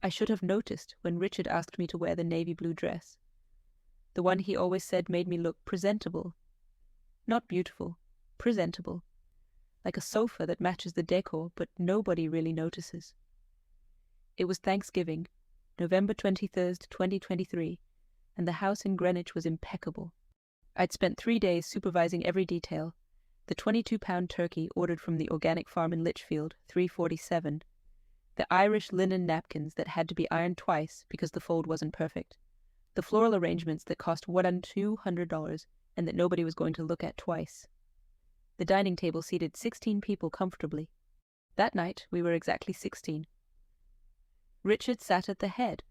I should have noticed when Richard asked me to wear the navy blue dress. The one he always said made me look presentable. Not beautiful, presentable. Like a sofa that matches the decor, but nobody really notices. It was Thanksgiving, November 23rd, 2023, and the house in Greenwich was impeccable. I'd spent 3 days supervising every detail. The 22-pound turkey ordered from the organic farm in Lichfield, $3.47. The Irish linen napkins that had to be ironed twice because the fold wasn't perfect. The floral arrangements that cost $200 and that nobody was going to look at twice. The dining table seated 16 people comfortably. That night, we were exactly 16. Richard sat at the head,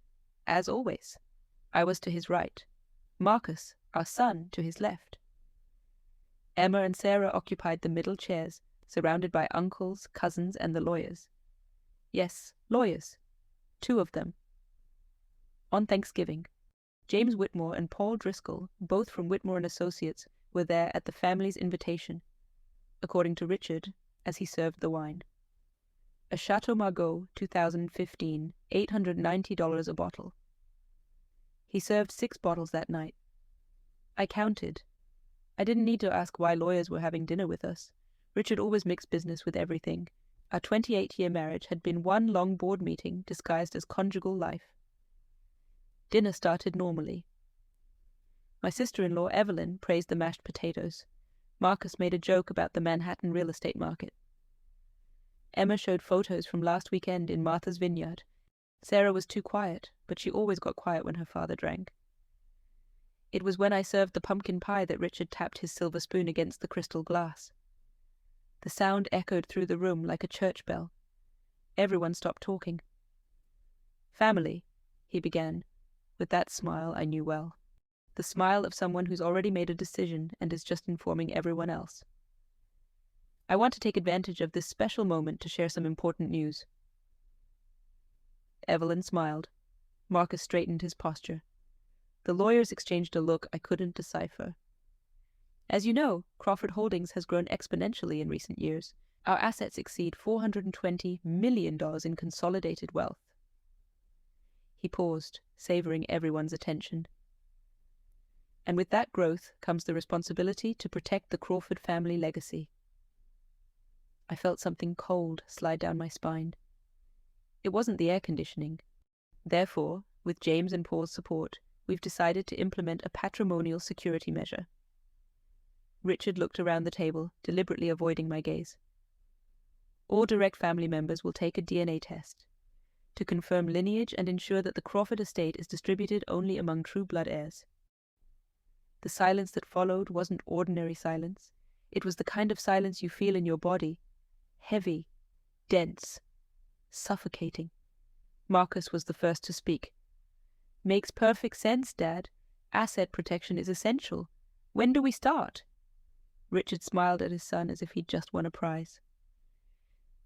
as always. I was to his right. Marcus, our son, to his left. Emma and Sarah occupied the middle chairs, surrounded by uncles, cousins, and the lawyers. Yes, lawyers. 2 of them. On Thanksgiving, James Whitmore and Paul Driscoll, both from Whitmore & Associates, were there at the family's invitation, according to Richard, as he served the wine. A Chateau Margaux 2015, $890 a bottle. He served 6 bottles that night. I counted. I didn't need to ask why lawyers were having dinner with us. Richard always mixed business with everything. Our 28-year marriage had been one long board meeting disguised as conjugal life. Dinner started normally. My sister-in-law, Evelyn, praised the mashed potatoes. Marcus made a joke about the Manhattan real estate market. Emma showed photos from last weekend in Martha's Vineyard. Sarah was too quiet, but she always got quiet when her father drank. It was when I served the pumpkin pie that Richard tapped his silver spoon against the crystal glass. The sound echoed through the room like a church bell. Everyone stopped talking. "Family," he began, with that smile I knew well. The smile of someone who's already made a decision and is just informing everyone else. I want to take advantage of this special moment to share some important news. Evelyn smiled. Marcus straightened his posture. The lawyers exchanged a look I couldn't decipher. As you know, Crawford Holdings has grown exponentially in recent years. Our assets exceed $420 million in consolidated wealth. He paused, savoring everyone's attention. And with that growth comes the responsibility to protect the Crawford family legacy. I felt something cold slide down my spine. It wasn't the air conditioning. Therefore, with James and Paul's support, we've decided to implement a patrimonial security measure. Richard looked around the table, deliberately avoiding my gaze. All direct family members will take a DNA test to confirm lineage and ensure that the Crawford estate is distributed only among true blood heirs. The silence that followed wasn't ordinary silence. It was the kind of silence you feel in your body. Heavy, dense, suffocating. Marcus was the first to speak. "Makes perfect sense, Dad. Asset protection is essential. When do we start?" Richard smiled at his son as if he'd just won a prize.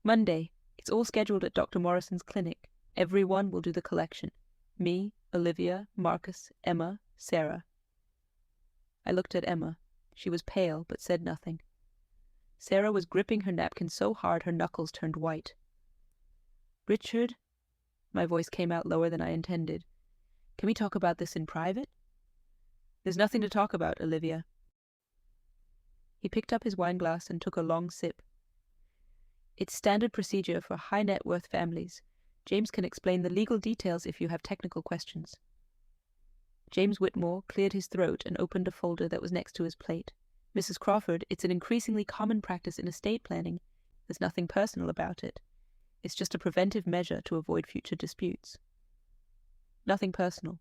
"Monday. It's all scheduled at Dr. Morrison's clinic. Everyone will do the collection. Me, Olivia, Marcus, Emma, Sarah." I looked at Emma. She was pale, but said nothing. Sarah was gripping her napkin so hard her knuckles turned white. "Richard," my voice came out lower than I intended. "Can we talk about this in private?" "There's nothing to talk about, Olivia." He picked up his wineglass and took a long sip. "It's standard procedure for high net worth families. James can explain the legal details if you have technical questions." James Whitmore cleared his throat and opened a folder that was next to his plate. "Mrs. Crawford, it's an increasingly common practice in estate planning. There's nothing personal about it. It's just a preventive measure to avoid future disputes." Nothing personal.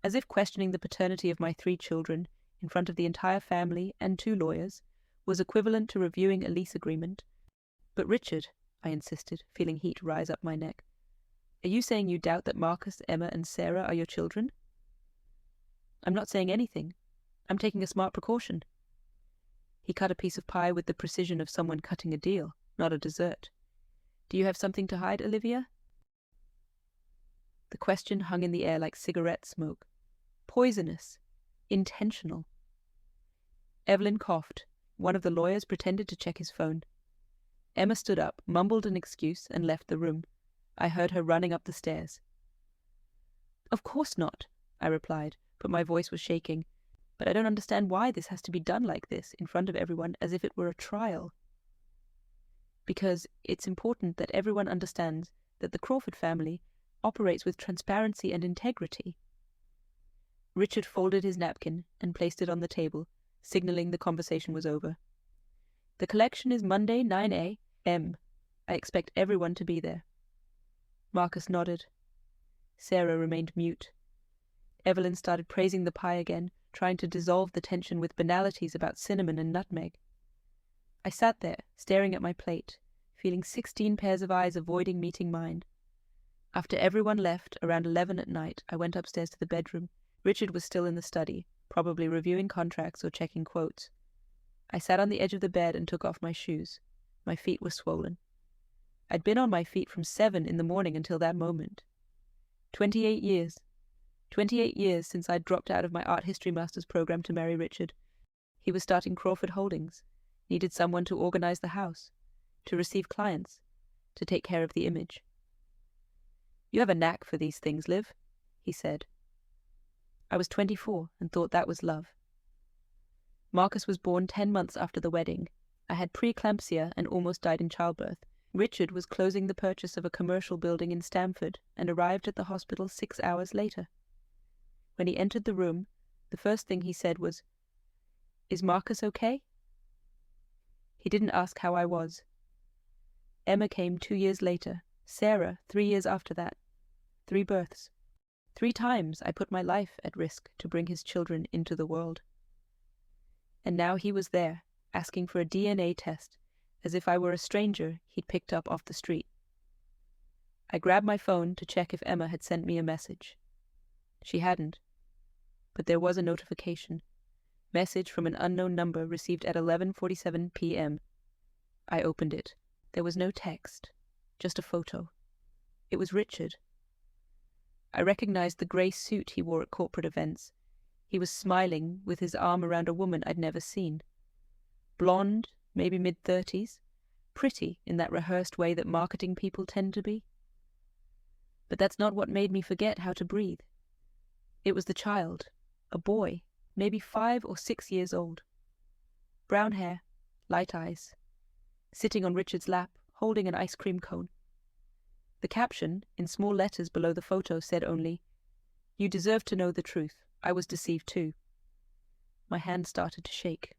As if questioning the paternity of my 3 children in front of the entire family and 2 lawyers was equivalent to reviewing a lease agreement. "But Richard," I insisted, feeling heat rise up my neck, "are you saying you doubt that Marcus, Emma, and Sarah are your children?" "I'm not saying anything. I'm taking a smart precaution." He cut a piece of pie with the precision of someone cutting a deal, not a dessert. "Do you have something to hide, Olivia?" The question hung in the air like cigarette smoke. Poisonous. Intentional. Evelyn coughed. One of the lawyers pretended to check his phone. Emma stood up, mumbled an excuse, and left the room. I heard her running up the stairs. Of course not, I replied, but my voice was shaking. But I don't understand why this has to be done like this, in front of everyone, as if it were a trial. Because it's important that everyone understands that the Crawford family operates with transparency and integrity. Richard folded his napkin and placed it on the table, signaling the conversation was over. The collection is Monday, 9 a.m. I expect everyone to be there. Marcus nodded. Sarah remained mute. Evelyn started praising the pie again, trying to dissolve the tension with banalities about cinnamon and nutmeg. I sat there, staring at my plate, feeling 16 pairs of eyes avoiding meeting mine. After everyone left, around 11 at night, I went upstairs to the bedroom. Richard was still in the study, probably reviewing contracts or checking quotes. I sat on the edge of the bed and took off my shoes. My feet were swollen. I'd been on my feet from 7 in the morning until that moment. 28 years. 28 years since I'd dropped out of my art history master's program to marry Richard. He was starting Crawford Holdings, needed someone to organize the house, to receive clients, to take care of the image. You have a knack for these things, Liv, he said. I was 24 and thought that was love. Marcus was born 10 months after the wedding. I had preeclampsia and almost died in childbirth. Richard was closing the purchase of a commercial building in Stamford and arrived at the hospital 6 hours later. When he entered the room, the first thing he said was, "Is Marcus okay?" He didn't ask how I was. Emma came 2 years later, Sarah 3 years after that. 3 births. 3 times I put my life at risk to bring his children into the world. And now he was there, asking for a DNA test, as if I were a stranger he'd picked up off the street. I grabbed my phone to check if Emma had sent me a message. She hadn't. But there was a notification. Message from an unknown number received at 11:47 p.m. I opened it. There was no text, just a photo. It was Richard. I recognized the grey suit he wore at corporate events. He was smiling, with his arm around a woman I'd never seen. Blonde, maybe mid-30s, pretty in that rehearsed way that marketing people tend to be. But that's not what made me forget how to breathe. It was the child, a boy, maybe 5 or 6 years old. Brown hair, light eyes, sitting on Richard's lap, holding an ice cream cone. The caption, in small letters below the photo, said only, "You deserve to know the truth. I was deceived too." My hand started to shake.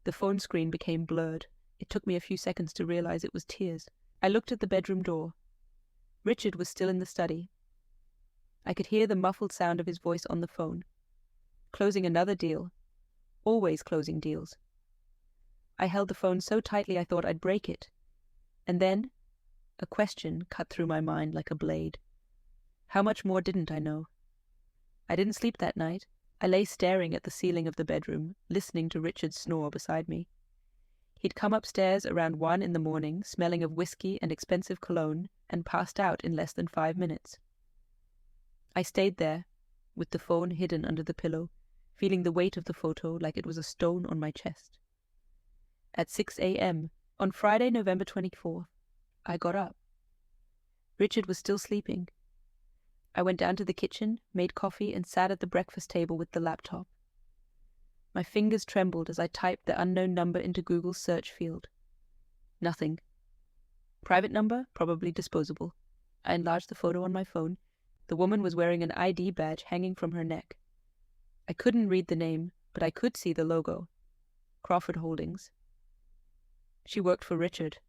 The phone screen became blurred. It took me a few seconds to realize it was tears. I looked at the bedroom door. Richard was still in the study. I could hear the muffled sound of his voice on the phone. Closing another deal. Always closing deals. I held the phone so tightly I thought I'd break it. And then, a question cut through my mind like a blade. How much more didn't I know? I didn't sleep that night. I lay staring at the ceiling of the bedroom, listening to Richard snore beside me. He'd come upstairs around 1 in the morning, smelling of whiskey and expensive cologne, and passed out in less than 5 minutes. I stayed there, with the phone hidden under the pillow, feeling the weight of the photo like it was a stone on my chest. At 6 a.m., on Friday, November 24th, I got up. Richard was still sleeping. I went down to the kitchen, made coffee, and sat at the breakfast table with the laptop. My fingers trembled as I typed the unknown number into Google's search field. Nothing. Private number, probably disposable. I enlarged the photo on my phone. The woman was wearing an ID badge hanging from her neck. I couldn't read the name, but I could see the logo. Crawford Holdings. She worked for Richard.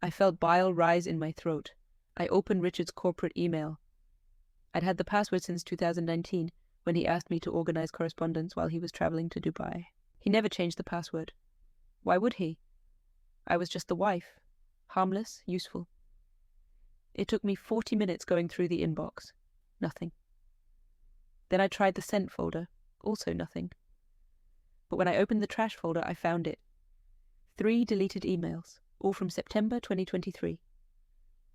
I felt bile rise in my throat. I opened Richard's corporate email. I'd had the password since 2019, when he asked me to organize correspondence while he was traveling to Dubai. He never changed the password. Why would he? I was just the wife. Harmless, useful. It took me 40 minutes going through the inbox. Nothing. Then I tried the sent folder. Also nothing. But when I opened the trash folder, I found it. 3 deleted emails, all from September 2023.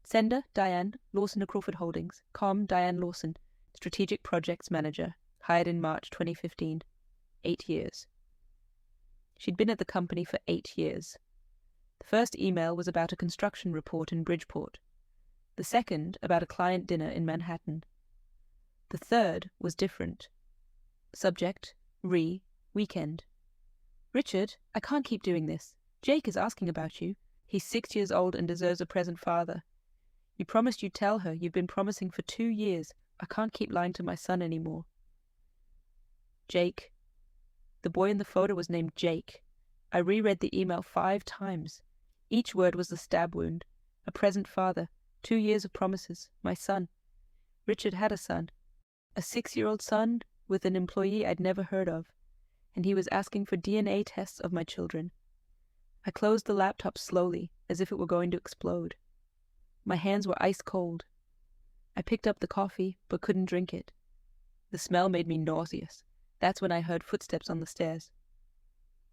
Sender, Diane, Lawson & Crawford Holdings. Com, Diane Lawson, Strategic Projects Manager, hired in March 2015. 8 years. She'd been at the company for 8 years. The first email was about a construction report in Bridgeport. The second about a client dinner in Manhattan. The third was different. Subject, weekend. Richard, I can't keep doing this. Jake is asking about you. He's 6 years old and deserves a present father. You promised you'd tell her. You've been promising for 2 years. I can't keep lying to my son anymore. Jake. The boy in the photo was named Jake. I reread the email 5 times. Each word was a stab wound. A present father. 2 years of promises. My son. Richard had a son. A 6-year-old son with an employee I'd never heard of. And he was asking for DNA tests of my children. I closed the laptop slowly, as if it were going to explode. My hands were ice cold. I picked up the coffee, but couldn't drink it. The smell made me nauseous. That's when I heard footsteps on the stairs.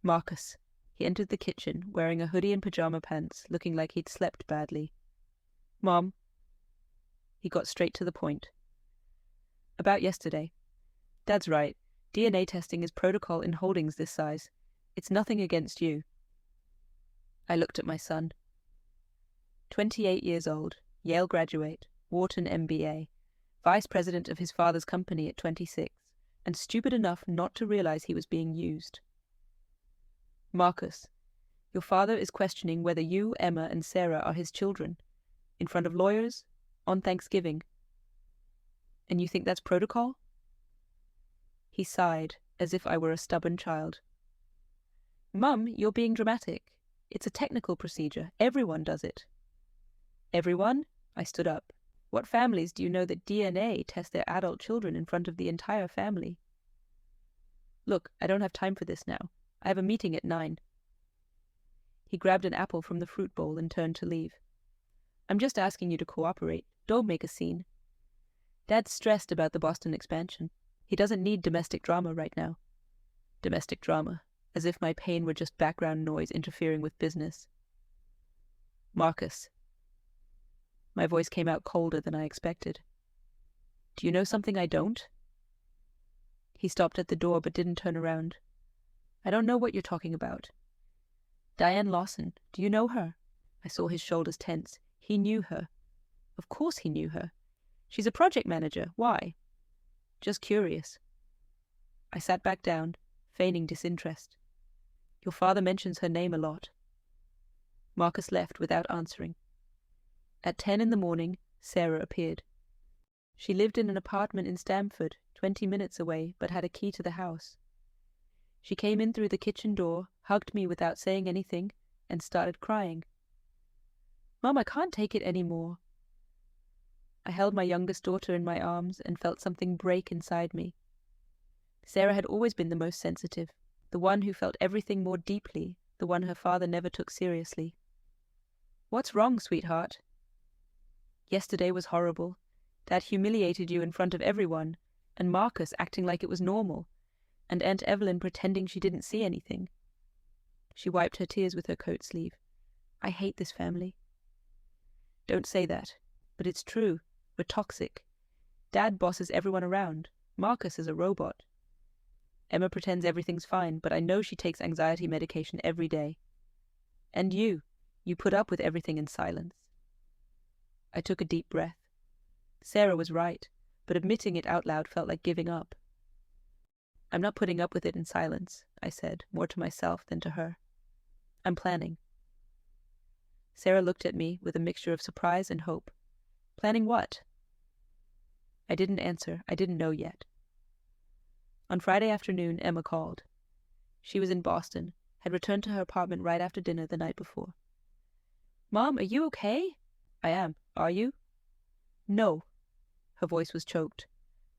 Marcus. He entered the kitchen, wearing a hoodie and pajama pants, looking like he'd slept badly. Mom. He got straight to the point. About yesterday. Dad's right. DNA testing is protocol in holdings this size. It's nothing against you. I looked at my son. 28 years old, Yale graduate, Wharton MBA, vice president of his father's company at 26, and stupid enough not to realize he was being used. Marcus, your father is questioning whether you, Emma, and Sarah are his children, in front of lawyers, on Thanksgiving. And you think that's protocol? He sighed, as if I were a stubborn child. Mum, you're being dramatic. It's a technical procedure. Everyone does it. Everyone? I stood up. What families do you know that DNA test their adult children in front of the entire family? Look, I don't have time for this now. I have a meeting at 9. He grabbed an apple from the fruit bowl and turned to leave. I'm just asking you to cooperate. Don't make a scene. Dad's stressed about the Boston expansion. He doesn't need domestic drama right now. Domestic drama, as if my pain were just background noise interfering with business. Marcus. My voice came out colder than I expected. Do you know something I don't? He stopped at the door but didn't turn around. I don't know what you're talking about. Diane Lawson, do you know her? I saw his shoulders tense. He knew her. Of course he knew her. She's a project manager. Why? Just curious. I sat back down, feigning disinterest. Your father mentions her name a lot. Marcus left without answering. At 10 in the morning, Sarah appeared. She lived in an apartment in Stamford, 20 minutes away, but had a key to the house. She came in through the kitchen door, hugged me without saying anything, and started crying. Mom, I can't take it anymore. I held my youngest daughter in my arms and felt something break inside me. Sarah had always been the most sensitive, the one who felt everything more deeply, the one her father never took seriously. What's wrong, sweetheart? Yesterday was horrible. Dad humiliated you in front of everyone, and Marcus acting like it was normal, and Aunt Evelyn pretending she didn't see anything. She wiped her tears with her coat sleeve. I hate this family. Don't say that, but it's true. We're toxic. Dad bosses everyone around. Marcus is a robot. Emma pretends everything's fine, but I know she takes anxiety medication every day. And you put up with everything in silence. I took a deep breath. Sarah was right, but admitting it out loud felt like giving up. I'm not putting up with it in silence, I said, more to myself than to her. I'm planning. Sarah looked at me with a mixture of surprise and hope. Planning what? I didn't answer. I didn't know yet. On Friday afternoon, Emma called. She was in Boston, had returned to her apartment right after dinner the night before. Mom, are you okay? I am. Are you? No. Her voice was choked.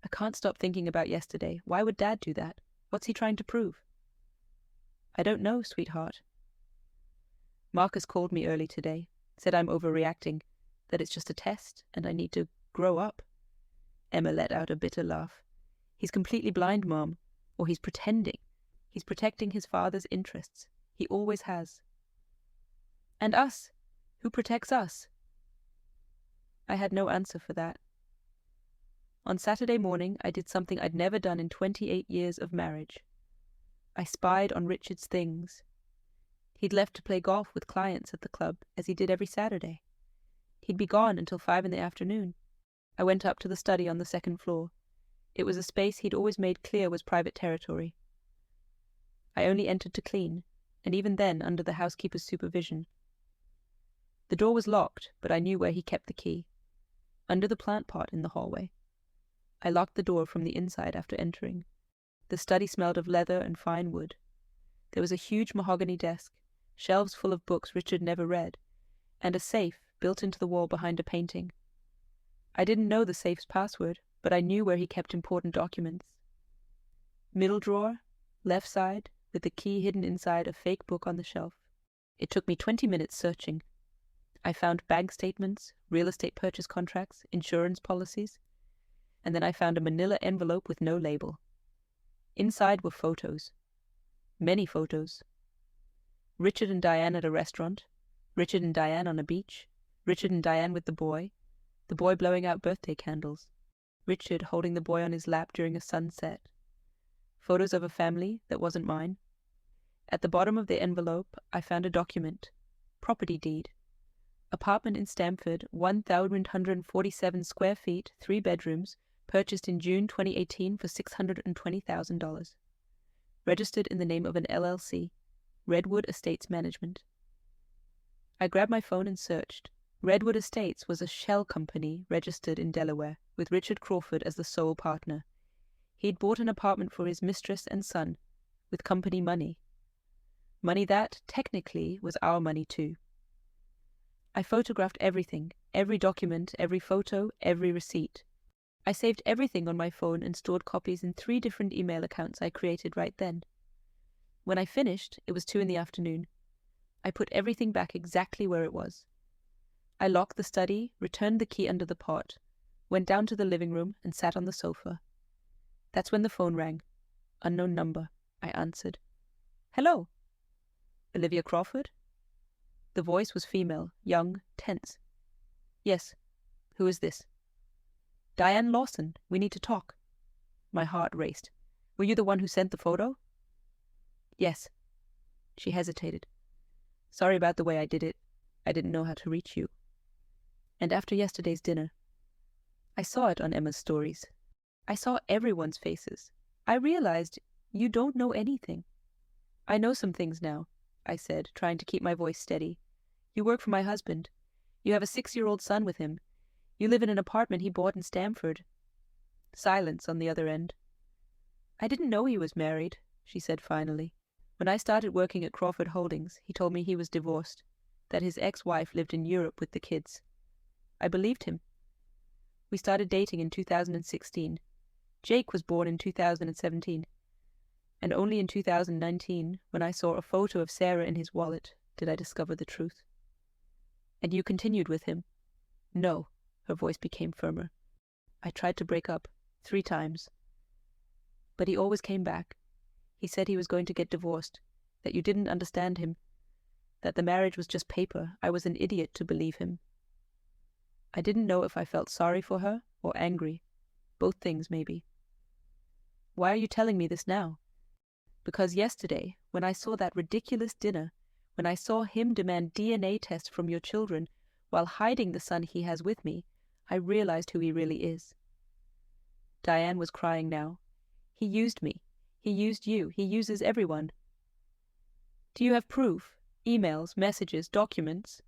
I can't stop thinking about yesterday. Why would Dad do that? What's he trying to prove? I don't know, sweetheart. Marcus called me early today, said I'm overreacting, that it's just a test, and I need to grow up. Emma let out a bitter laugh. He's completely blind, Mom, or he's pretending. He's protecting his father's interests. He always has. And us? Who protects us? I had no answer for that. On Saturday morning, I did something I'd never done in 28 years of marriage. I spied on Richard's things. He'd left to play golf with clients at the club, as he did every Saturday. He'd be gone until 5 in the afternoon. I went up to the study on the second floor. It was a space he'd always made clear was private territory. I only entered to clean, and even then under the housekeeper's supervision. The door was locked, but I knew where he kept the key. Under the plant pot in the hallway. I locked the door from the inside after entering. The study smelled of leather and fine wood. There was a huge mahogany desk, shelves full of books Richard never read, and a safe built into the wall behind a painting. I didn't know the safe's password, but I knew where he kept important documents. Middle drawer, left side, with the key hidden inside a fake book on the shelf. It took me 20 minutes searching. I found bank statements, real estate purchase contracts, insurance policies, and then I found a manila envelope with no label. Inside were photos. Many photos. Richard and Diane at a restaurant, Richard and Diane on a beach, Richard and Diane with the boy blowing out birthday candles, Richard holding the boy on his lap during a sunset. Photos of a family that wasn't mine. At the bottom of the envelope, I found a document. Property deed. Apartment in Stamford, 1,147 square feet, 3 bedrooms, purchased in June 2018 for $620,000. Registered in the name of an LLC, Redwood Estates Management. I grabbed my phone and searched. Redwood Estates was a shell company registered in Delaware, with Richard Crawford as the sole partner. He'd bought an apartment for his mistress and son, with company money. Money that, technically, was our money too. I photographed everything, every document, every photo, every receipt. I saved everything on my phone and stored copies in 3 different email accounts I created right then. When I finished, it was 2 p.m. I put everything back exactly where it was. I locked the study, returned the key under the pot, went down to the living room and sat on the sofa. That's when the phone rang. Unknown number. I answered. Hello? Olivia Crawford? The voice was female, young, tense. Yes. Who is this? Diane Lawson. We need to talk. My heart raced. Were you the one who sent the photo? Yes. She hesitated. Sorry about the way I did it. I didn't know how to reach you. And after yesterday's dinner, I saw it on Emma's stories. I saw everyone's faces. I realized you don't know anything. I know some things now, I said, trying to keep my voice steady. You work for my husband. You have a 6-year-old son with him. You live in an apartment he bought in Stamford. Silence on the other end. I didn't know he was married, she said finally. When I started working at Crawford Holdings, he told me he was divorced, that his ex-wife lived in Europe with the kids. I believed him. We started dating in 2016. Jake was born in 2017. And only in 2019, when I saw a photo of Sarah in his wallet, did I discover the truth. And you continued with him? No. Her voice became firmer. I tried to break up 3 times. But he always came back. He said he was going to get divorced, that you didn't understand him, that the marriage was just paper. I was an idiot to believe him. I didn't know if I felt sorry for her or angry. Both things, maybe. Why are you telling me this now? Because yesterday, when I saw that ridiculous dinner, when I saw him demand DNA tests from your children while hiding the son he has with me, I realized who he really is. Diane was crying now. He used me. He used you. He uses everyone. Do you have proof? Emails, messages, documents?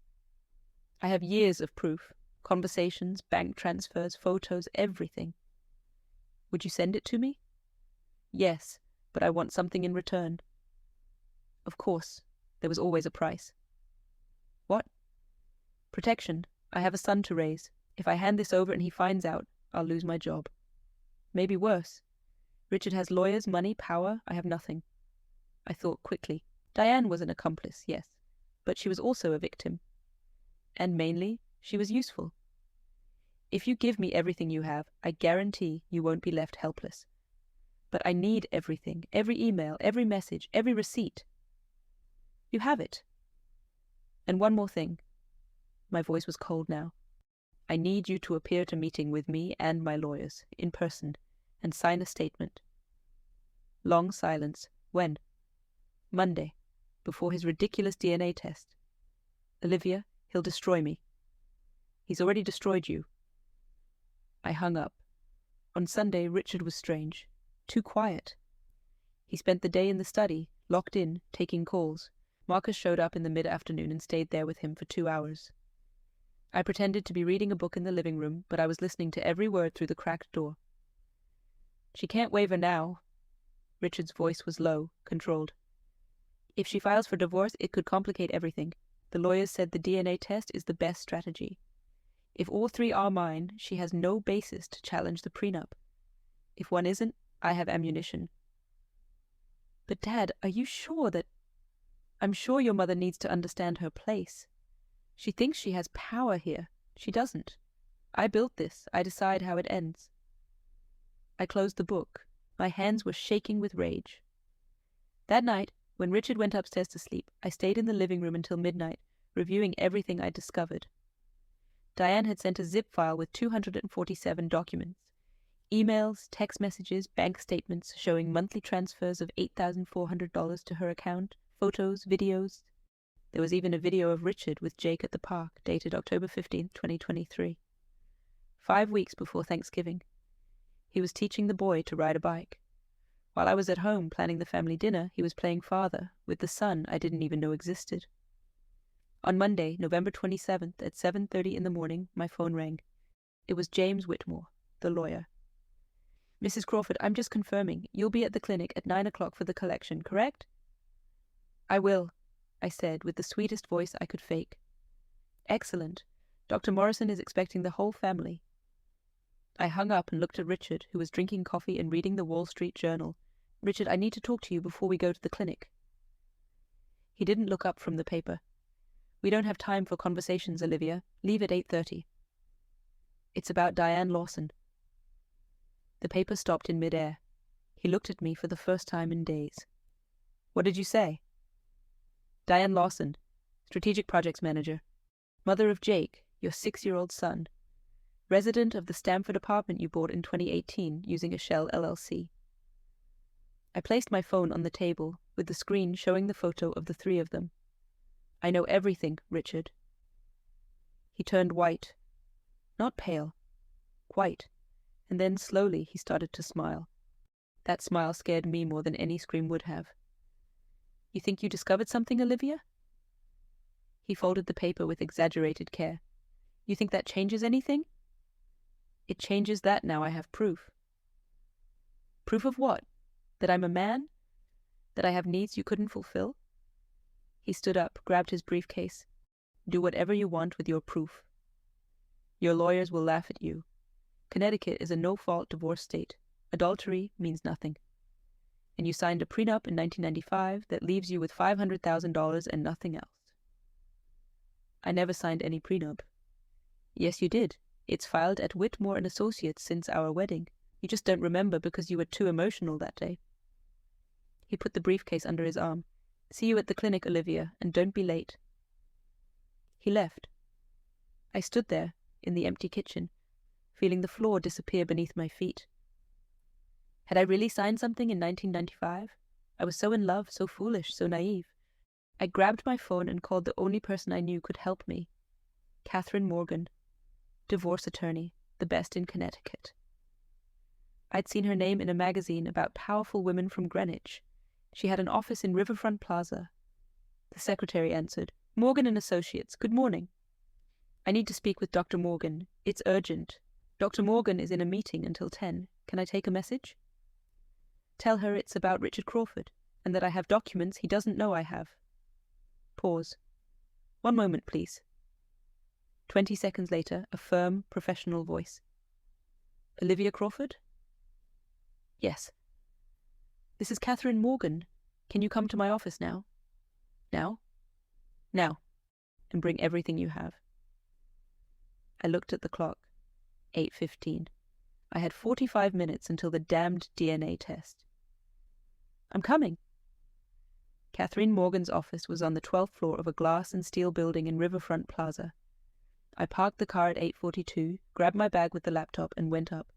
I have years of proof. Conversations, bank transfers, photos, everything. Would you send it to me? Yes, but I want something in return. Of course, there was always a price. What? Protection. I have a son to raise. If I hand this over and he finds out, I'll lose my job. Maybe worse. Richard has lawyers, money, power. I have nothing. I thought quickly. Diane was an accomplice, yes, but she was also a victim. And mainly, she was useful. If you give me everything you have, I guarantee you won't be left helpless. But I need everything, every email, every message, every receipt. You have it. And one more thing. My voice was cold now. I need you to appear to meeting with me and my lawyers, in person, and sign a statement. Long silence. When? Monday, before his ridiculous DNA test. Olivia, he'll destroy me. He's already destroyed you. I hung up. On Sunday, Richard was strange. Too quiet. He spent the day in the study, locked in, taking calls. Marcus showed up in the mid-afternoon and stayed there with him for 2 hours. I pretended to be reading a book in the living room, but I was listening to every word through the cracked door. She can't waver now. Richard's voice was low, controlled. If she files for divorce, it could complicate everything. The lawyers said the DNA test is the best strategy. If all 3 are mine, she has no basis to challenge the prenup. If one isn't, I have ammunition. But Dad, are you sure that... I'm sure your mother needs to understand her place. She thinks she has power here. She doesn't. I built this. I decide how it ends. I closed the book. My hands were shaking with rage. That night, when Richard went upstairs to sleep, I stayed in the living room until midnight, reviewing everything I'd discovered. Diane had sent a zip file with 247 documents. Emails, text messages, bank statements showing monthly transfers of $8,400 to her account, photos, videos. There was even a video of Richard with Jake at the park, dated October 15, 2023. 5 weeks before Thanksgiving. He was teaching the boy to ride a bike. While I was at home planning the family dinner, he was playing father with the son I didn't even know existed. On Monday, November 27th, at 7:30 in the morning, my phone rang. It was James Whitmore, the lawyer. Mrs. Crawford, I'm just confirming. You'll be at the clinic at 9 o'clock for the collection, correct? I will, I said, with the sweetest voice I could fake. Excellent. Dr. Morrison is expecting the whole family. I hung up and looked at Richard, who was drinking coffee and reading the Wall Street Journal. Richard, I need to talk to you before we go to the clinic. He didn't look up from the paper. We don't have time for conversations, Olivia. Leave at 8:30. It's about Diane Lawson. The paper stopped in midair. He looked at me for the first time in days. What did you say? Diane Lawson, Strategic Projects Manager. Mother of Jake, your 6-year-old son. Resident of the Stamford apartment you bought in 2018 using a Shell LLC. I placed my phone on the table, with the screen showing the photo of the 3 of them. I know everything, Richard. He turned white. Not pale. White. And then slowly he started to smile. That smile scared me more than any scream would have. You think you discovered something, Olivia? He folded the paper with exaggerated care. You think that changes anything? It changes that now I have proof. Proof of what? That I'm a man? That I have needs you couldn't fulfill? He stood up, grabbed his briefcase. Do whatever you want with your proof. Your lawyers will laugh at you. Connecticut is a no-fault divorce state. Adultery means nothing. And you signed a prenup in 1995 that leaves you with $500,000 and nothing else. I never signed any prenup. Yes, you did. It's filed at Whitmore & Associates since our wedding. You just don't remember because you were too emotional that day. He put the briefcase under his arm. See you at the clinic, Olivia, and don't be late. He left. I stood there, in the empty kitchen, feeling the floor disappear beneath my feet. Had I really signed something in 1995? I was so in love, so foolish, so naive. I grabbed my phone and called the only person I knew could help me. Catherine Morgan, divorce attorney, the best in Connecticut. I'd seen her name in a magazine about powerful women from Greenwich. She had an office in Riverfront Plaza. The secretary answered, Morgan and Associates, good morning. I need to speak with Dr. Morgan. It's urgent. Dr. Morgan is in a meeting until 10. Can I take a message? Tell her it's about Richard Crawford, and that I have documents he doesn't know I have. Pause. 1 moment, please. 20 seconds later, a firm, professional voice. Olivia Crawford? Yes. This is Catherine Morgan. Can you come to my office now? Now? Now. And bring everything you have. I looked at the clock. 8:15. I had 45 minutes until the damned DNA test. I'm coming. Catherine Morgan's office was on the 12th floor of a glass and steel building in Riverfront Plaza. I parked the car at 8:42, grabbed my bag with the laptop, and went up.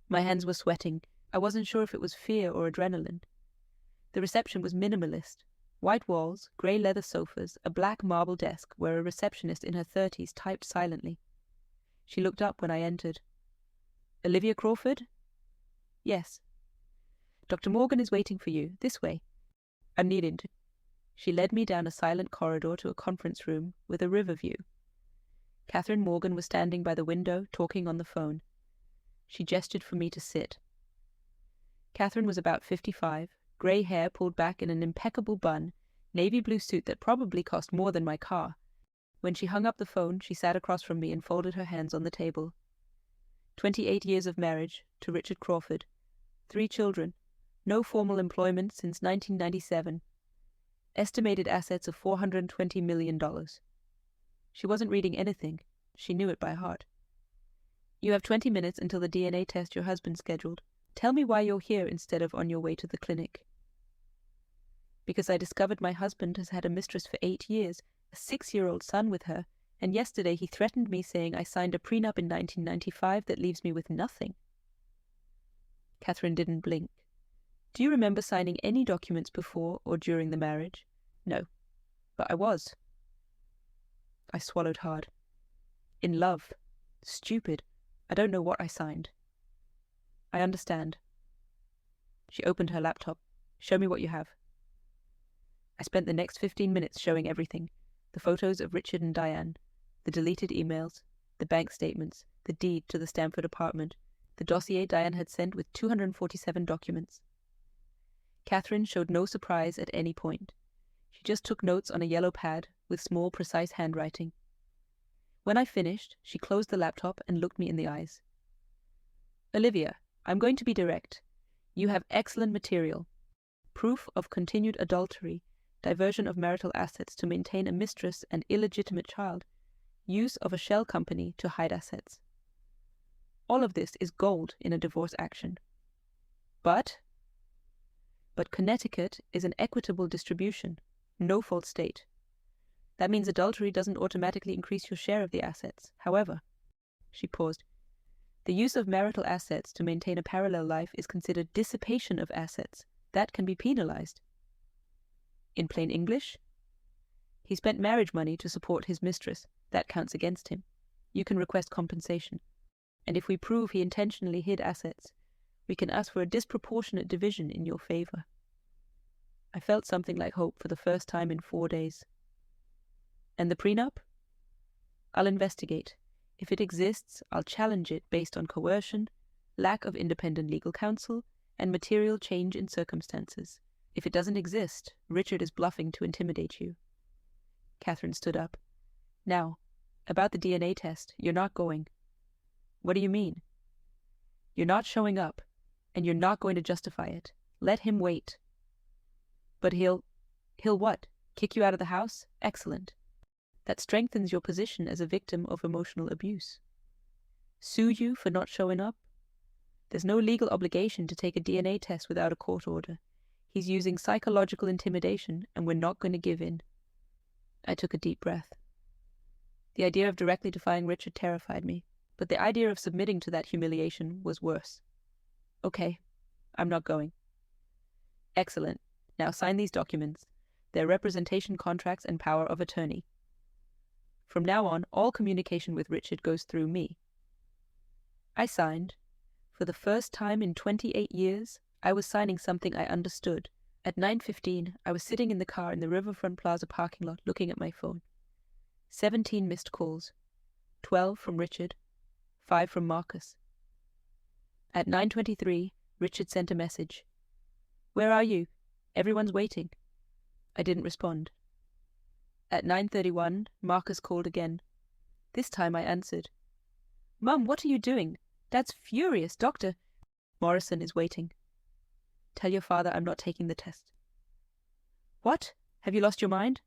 My hands were sweating. I wasn't sure if it was fear or adrenaline. The reception was minimalist. White walls, grey leather sofas, a black marble desk where a receptionist in her 30s typed silently. She looked up when I entered. Olivia Crawford? Yes. Dr. Morgan is waiting for you. This way. I needed. She led me down a silent corridor to a conference room with a river view. Catherine Morgan was standing by the window, talking on the phone. She gestured for me to sit. Catherine was about 55, grey hair pulled back in an impeccable bun, navy blue suit that probably cost more than my car. When she hung up the phone, she sat across from me and folded her hands on the table. 28 years of marriage to Richard Crawford. 3 children. No formal employment since 1997. Estimated assets of $420 million. She wasn't reading anything. She knew it by heart. You have 20 minutes until the DNA test your husband scheduled. Tell me why you're here instead of on your way to the clinic. Because I discovered my husband has had a mistress for 8 years, a 6-year-old son with her, and yesterday he threatened me saying I signed a prenup in 1995 that leaves me with nothing. Catherine didn't blink. Do you remember signing any documents before or during the marriage? No, but I was. I swallowed hard. In love. Stupid. I don't know what I signed. I understand. She opened her laptop. Show me what you have. I spent the next 15 minutes showing everything. The photos of Richard and Diane, the deleted emails, the bank statements, the deed to the Stamford apartment, the dossier Diane had sent with 247 documents. Catherine showed no surprise at any point. She just took notes on a yellow pad with small, precise handwriting. When I finished, she closed the laptop and looked me in the eyes. Olivia, I'm going to be direct. You have excellent material. Proof of continued adultery, diversion of marital assets to maintain a mistress and illegitimate child, use of a shell company to hide assets. All of this is gold in a divorce action. But Connecticut is an equitable distribution, no-fault state. That means adultery doesn't automatically increase your share of the assets. However, she paused, the use of marital assets to maintain a parallel life is considered dissipation of assets. That can be penalized. In plain English, he spent marriage money to support his mistress. That counts against him. You can request compensation. And if we prove he intentionally hid assets, we can ask for a disproportionate division in your favor. I felt something like hope for the first time in 4 days. And the prenup? I'll investigate. If it exists, I'll challenge it based on coercion, lack of independent legal counsel, and material change in circumstances. If it doesn't exist, Richard is bluffing to intimidate you. Catherine stood up. Now, about the DNA test, you're not going. What do you mean? You're not showing up, and you're not going to justify it. Let him wait. But he'll what? Kick you out of the house? Excellent. That strengthens your position as a victim of emotional abuse. Sue you for not showing up? There's no legal obligation to take a DNA test without a court order. He's using psychological intimidation, and we're not going to give in. I took a deep breath. The idea of directly defying Richard terrified me, but the idea of submitting to that humiliation was worse. Okay, I'm not going. Excellent. Now sign these documents. They're representation contracts and power of attorney. From now on, all communication with Richard goes through me. I signed. For the first time in 28 years, I was signing something I understood. At 9:15, I was sitting in the car in the Riverfront Plaza parking lot looking at my phone. 17 missed calls. 12 from Richard. 5 from Marcus. At 9:23, Richard sent a message. Where are you? Everyone's waiting. I didn't respond. At 9:31, Marcus called again. This time I answered. Mum, what are you doing? Dad's furious. Doctor Morrison is waiting. Tell your father I'm not taking the test. What? Have you lost your mind?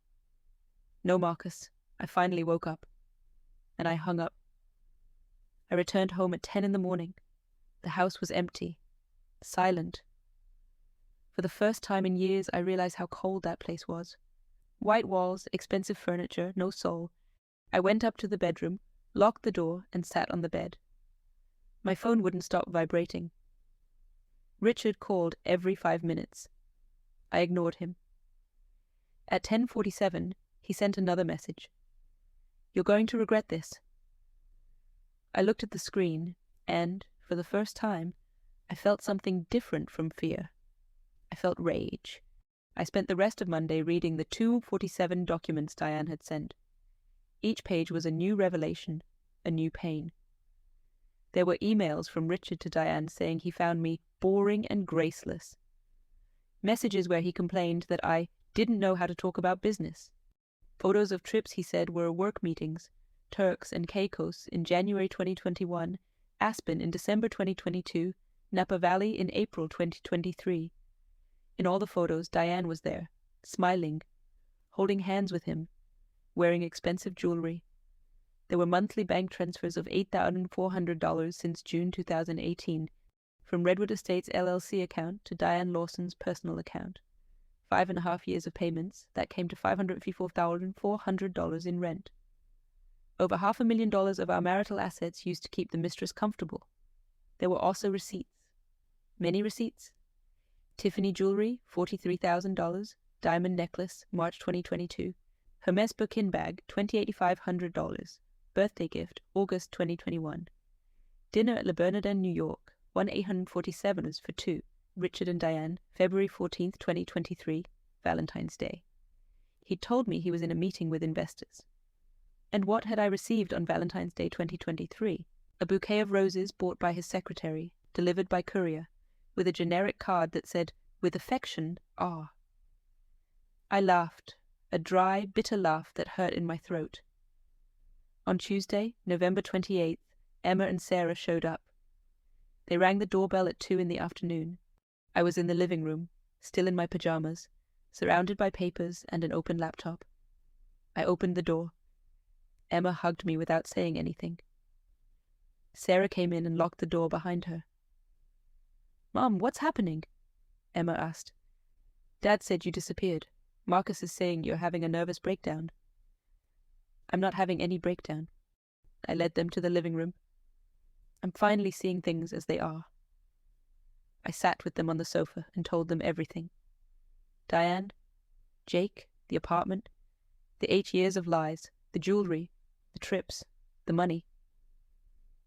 No, Marcus. I finally woke up. And I hung up. I returned home at 10 in the morning. The house was empty. Silent. For the first time in years, I realized how cold that place was. White walls, expensive furniture, no soul. I went up to the bedroom, locked the door, and sat on the bed. My phone wouldn't stop vibrating. Richard called every 5 minutes. I ignored him. At 10:47, he sent another message. You're going to regret this. I looked at the screen, and, for the first time, I felt something different from fear. I felt rage. I spent the rest of Monday reading the 247 documents Diane had sent. Each page was a new revelation, a new pain. There were emails from Richard to Diane saying he found me boring and graceless. Messages where he complained that I didn't know how to talk about business. Photos of trips he said were work meetings, Turks and Caicos in January 2021, Aspen in December 2022, Napa Valley in April 2023. In all the photos, Diane was there, smiling, holding hands with him, wearing expensive jewelry. There were monthly bank transfers of $8,400 since June 2018, from Redwood Estates LLC account to Diane Lawson's personal account. 5.5 years of payments, that came to $554,400 in rent. Over $500,000 of our marital assets used to keep the mistress comfortable. There were also receipts. Many receipts. Tiffany jewelry, $43,000. Diamond necklace, March 2022. Hermes Birkin bag, $2,800. Birthday gift, August 2021. Dinner at Le Bernardin, New York, 1-847 for two. Richard and Diane, February 14, 2023, Valentine's Day. He told me he was in a meeting with investors. And what had I received on Valentine's Day 2023? A bouquet of roses bought by his secretary, delivered by courier, with a generic card that said, "With affection, R." I laughed, a dry, bitter laugh that hurt in my throat. On Tuesday, November 28th, Emma and Sarah showed up. They rang the doorbell at 2 in the afternoon. I was in the living room, still in my pajamas, surrounded by papers and an open laptop. I opened the door. Emma hugged me without saying anything. Sarah came in and locked the door behind her. "Mom, what's happening?" Emma asked. "Dad said you disappeared. Marcus is saying you're having a nervous breakdown." "I'm not having any breakdown." I led them to the living room. "I'm finally seeing things as they are." I sat with them on the sofa and told them everything. Diane, Jake, the apartment, the 8 years of lies, the jewelry, the trips, the money.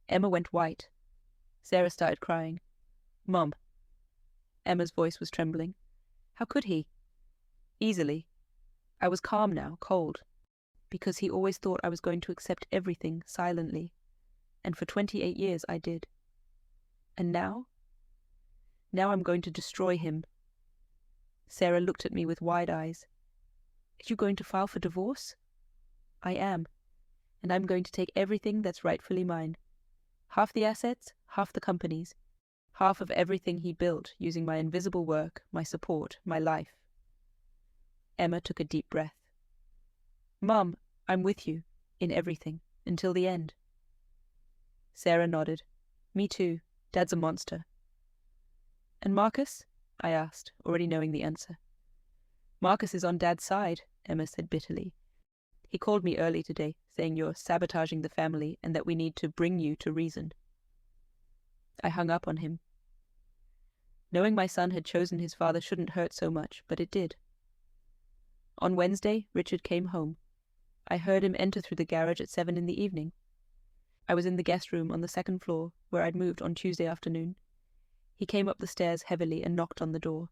Emma went white. Sarah started crying. "Mom." Emma's voice was trembling. "How could he?" "Easily." I was calm now, cold, because he always thought I was going to accept everything silently, and for 28 years I did. And now? Now I'm going to destroy him. Sarah looked at me with wide eyes. "Are you going to file for divorce?" "I am, and I'm going to take everything that's rightfully mine. Half the assets, half the companies, half of everything he built using my invisible work, my support, my life." Emma took a deep breath. "Mom, I'm with you, in everything, until the end." Sarah nodded. "Me too. Dad's a monster." "And Marcus?" I asked, already knowing the answer. "Marcus is on Dad's side," Emma said bitterly. "He called me early today, saying you're sabotaging the family and that we need to bring you to reason." I hung up on him. Knowing my son had chosen his father shouldn't hurt so much, but it did. On Wednesday, Richard came home. I heard him enter through the garage at 7 in the evening. I was in the guest room on the second floor, where I'd moved on Tuesday afternoon. He came up the stairs heavily and knocked on the door.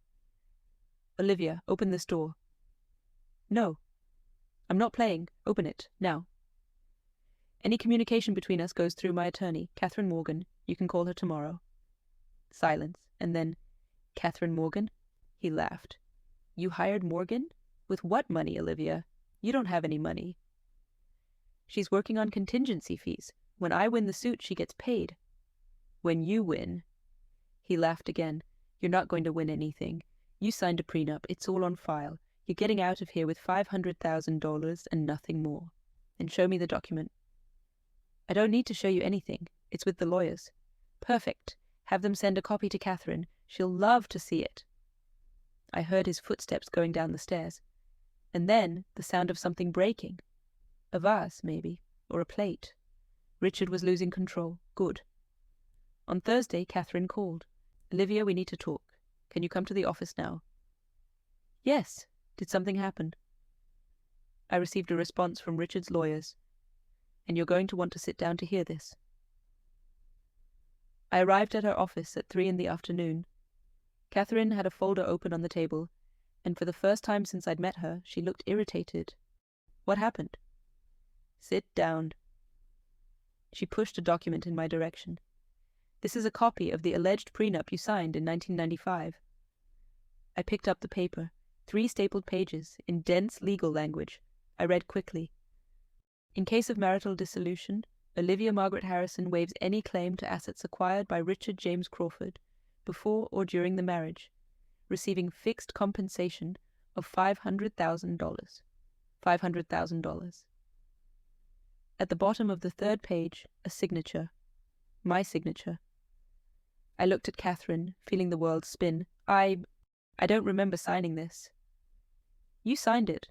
"Olivia, open this door." "No." "I'm not playing. Open it, now." "Any communication between us goes through my attorney, Catherine Morgan. You can call her tomorrow." Silence, and then, "Catherine Morgan?" He laughed. "You hired Morgan? With what money, Olivia? You don't have any money." "She's working on contingency fees. When I win the suit, she gets paid." "When you win." He laughed again. "You're not going to win anything. You signed a prenup. It's all on file. You're getting out of here with $500,000 and nothing more. And show me the document." "I don't need to show you anything. It's with the lawyers." "Perfect. Have them send a copy to Catherine. She'll love to see it." I heard his footsteps going down the stairs. And then the sound of something breaking. A vase, maybe, or a plate. Richard was losing control. Good. On Thursday, Catherine called. "Olivia, we need to talk. Can you come to the office now?" "Yes. Did something happen?" "I received a response from Richard's lawyers, and you're going to want to sit down to hear this." I arrived at her office at 3 in the afternoon. Catherine had a folder open on the table, and for the first time since I'd met her, she looked irritated. What happened? Sit down. She pushed a document in my direction. This is a copy of the alleged prenup you signed in 1995. I picked up the paper, 3 stapled pages, in dense legal language. I read quickly. In case of marital dissolution, Olivia Margaret Harrison waives any claim to assets acquired by Richard James Crawford before or during the marriage, receiving fixed compensation of $500,000. $500,000. At the bottom of the 3rd page, a signature. My signature. I looked at Catherine, feeling the world spin. I don't remember signing this. You signed it.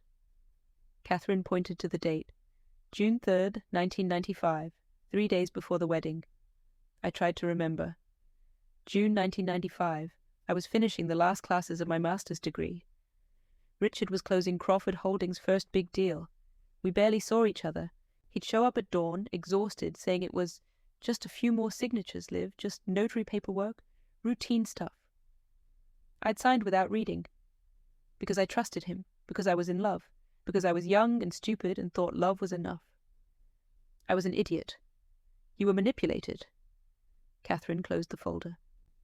Catherine pointed to the date. June 3rd, 1995, 3 days before the wedding. I tried to remember. June 1995. I was finishing the last classes of my master's degree. Richard was closing Crawford Holdings' first big deal. We barely saw each other. He'd show up at dawn, exhausted, saying it was just a few more signatures, Liv, just notary paperwork, routine stuff. I'd signed without reading. Because I trusted him, because I was in love, because I was young and stupid and thought love was enough. I was an idiot. You were manipulated. Catherine closed the folder.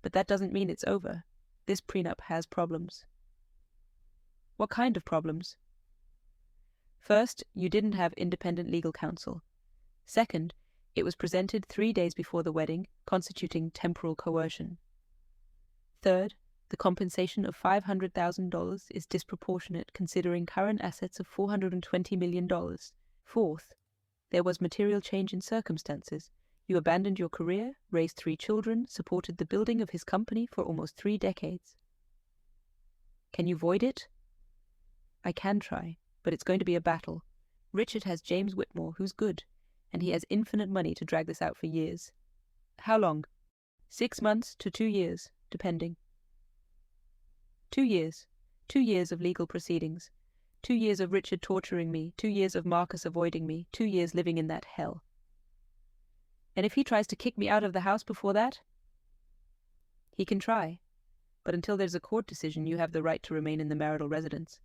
But that doesn't mean it's over. This prenup has problems. What kind of problems? First, you didn't have independent legal counsel. Second, it was presented 3 days before the wedding, constituting temporal coercion. Third, the compensation of $500,000 is disproportionate considering current assets of $420 million. Fourth, there was material change in circumstances. You abandoned your career, raised 3 children, supported the building of his company for almost 3 decades. Can you void it? I can try, but it's going to be a battle. Richard has James Whitmore, who's good, and he has infinite money to drag this out for years. How long? 6 months to 2 years, depending. 2 years. 2 years of legal proceedings. 2 years of Richard torturing me, 2 years of Marcus avoiding me, 2 years living in that hell. And if he tries to kick me out of the house before that? He can try, but until there's a court decision, you have the right to remain in the marital residence.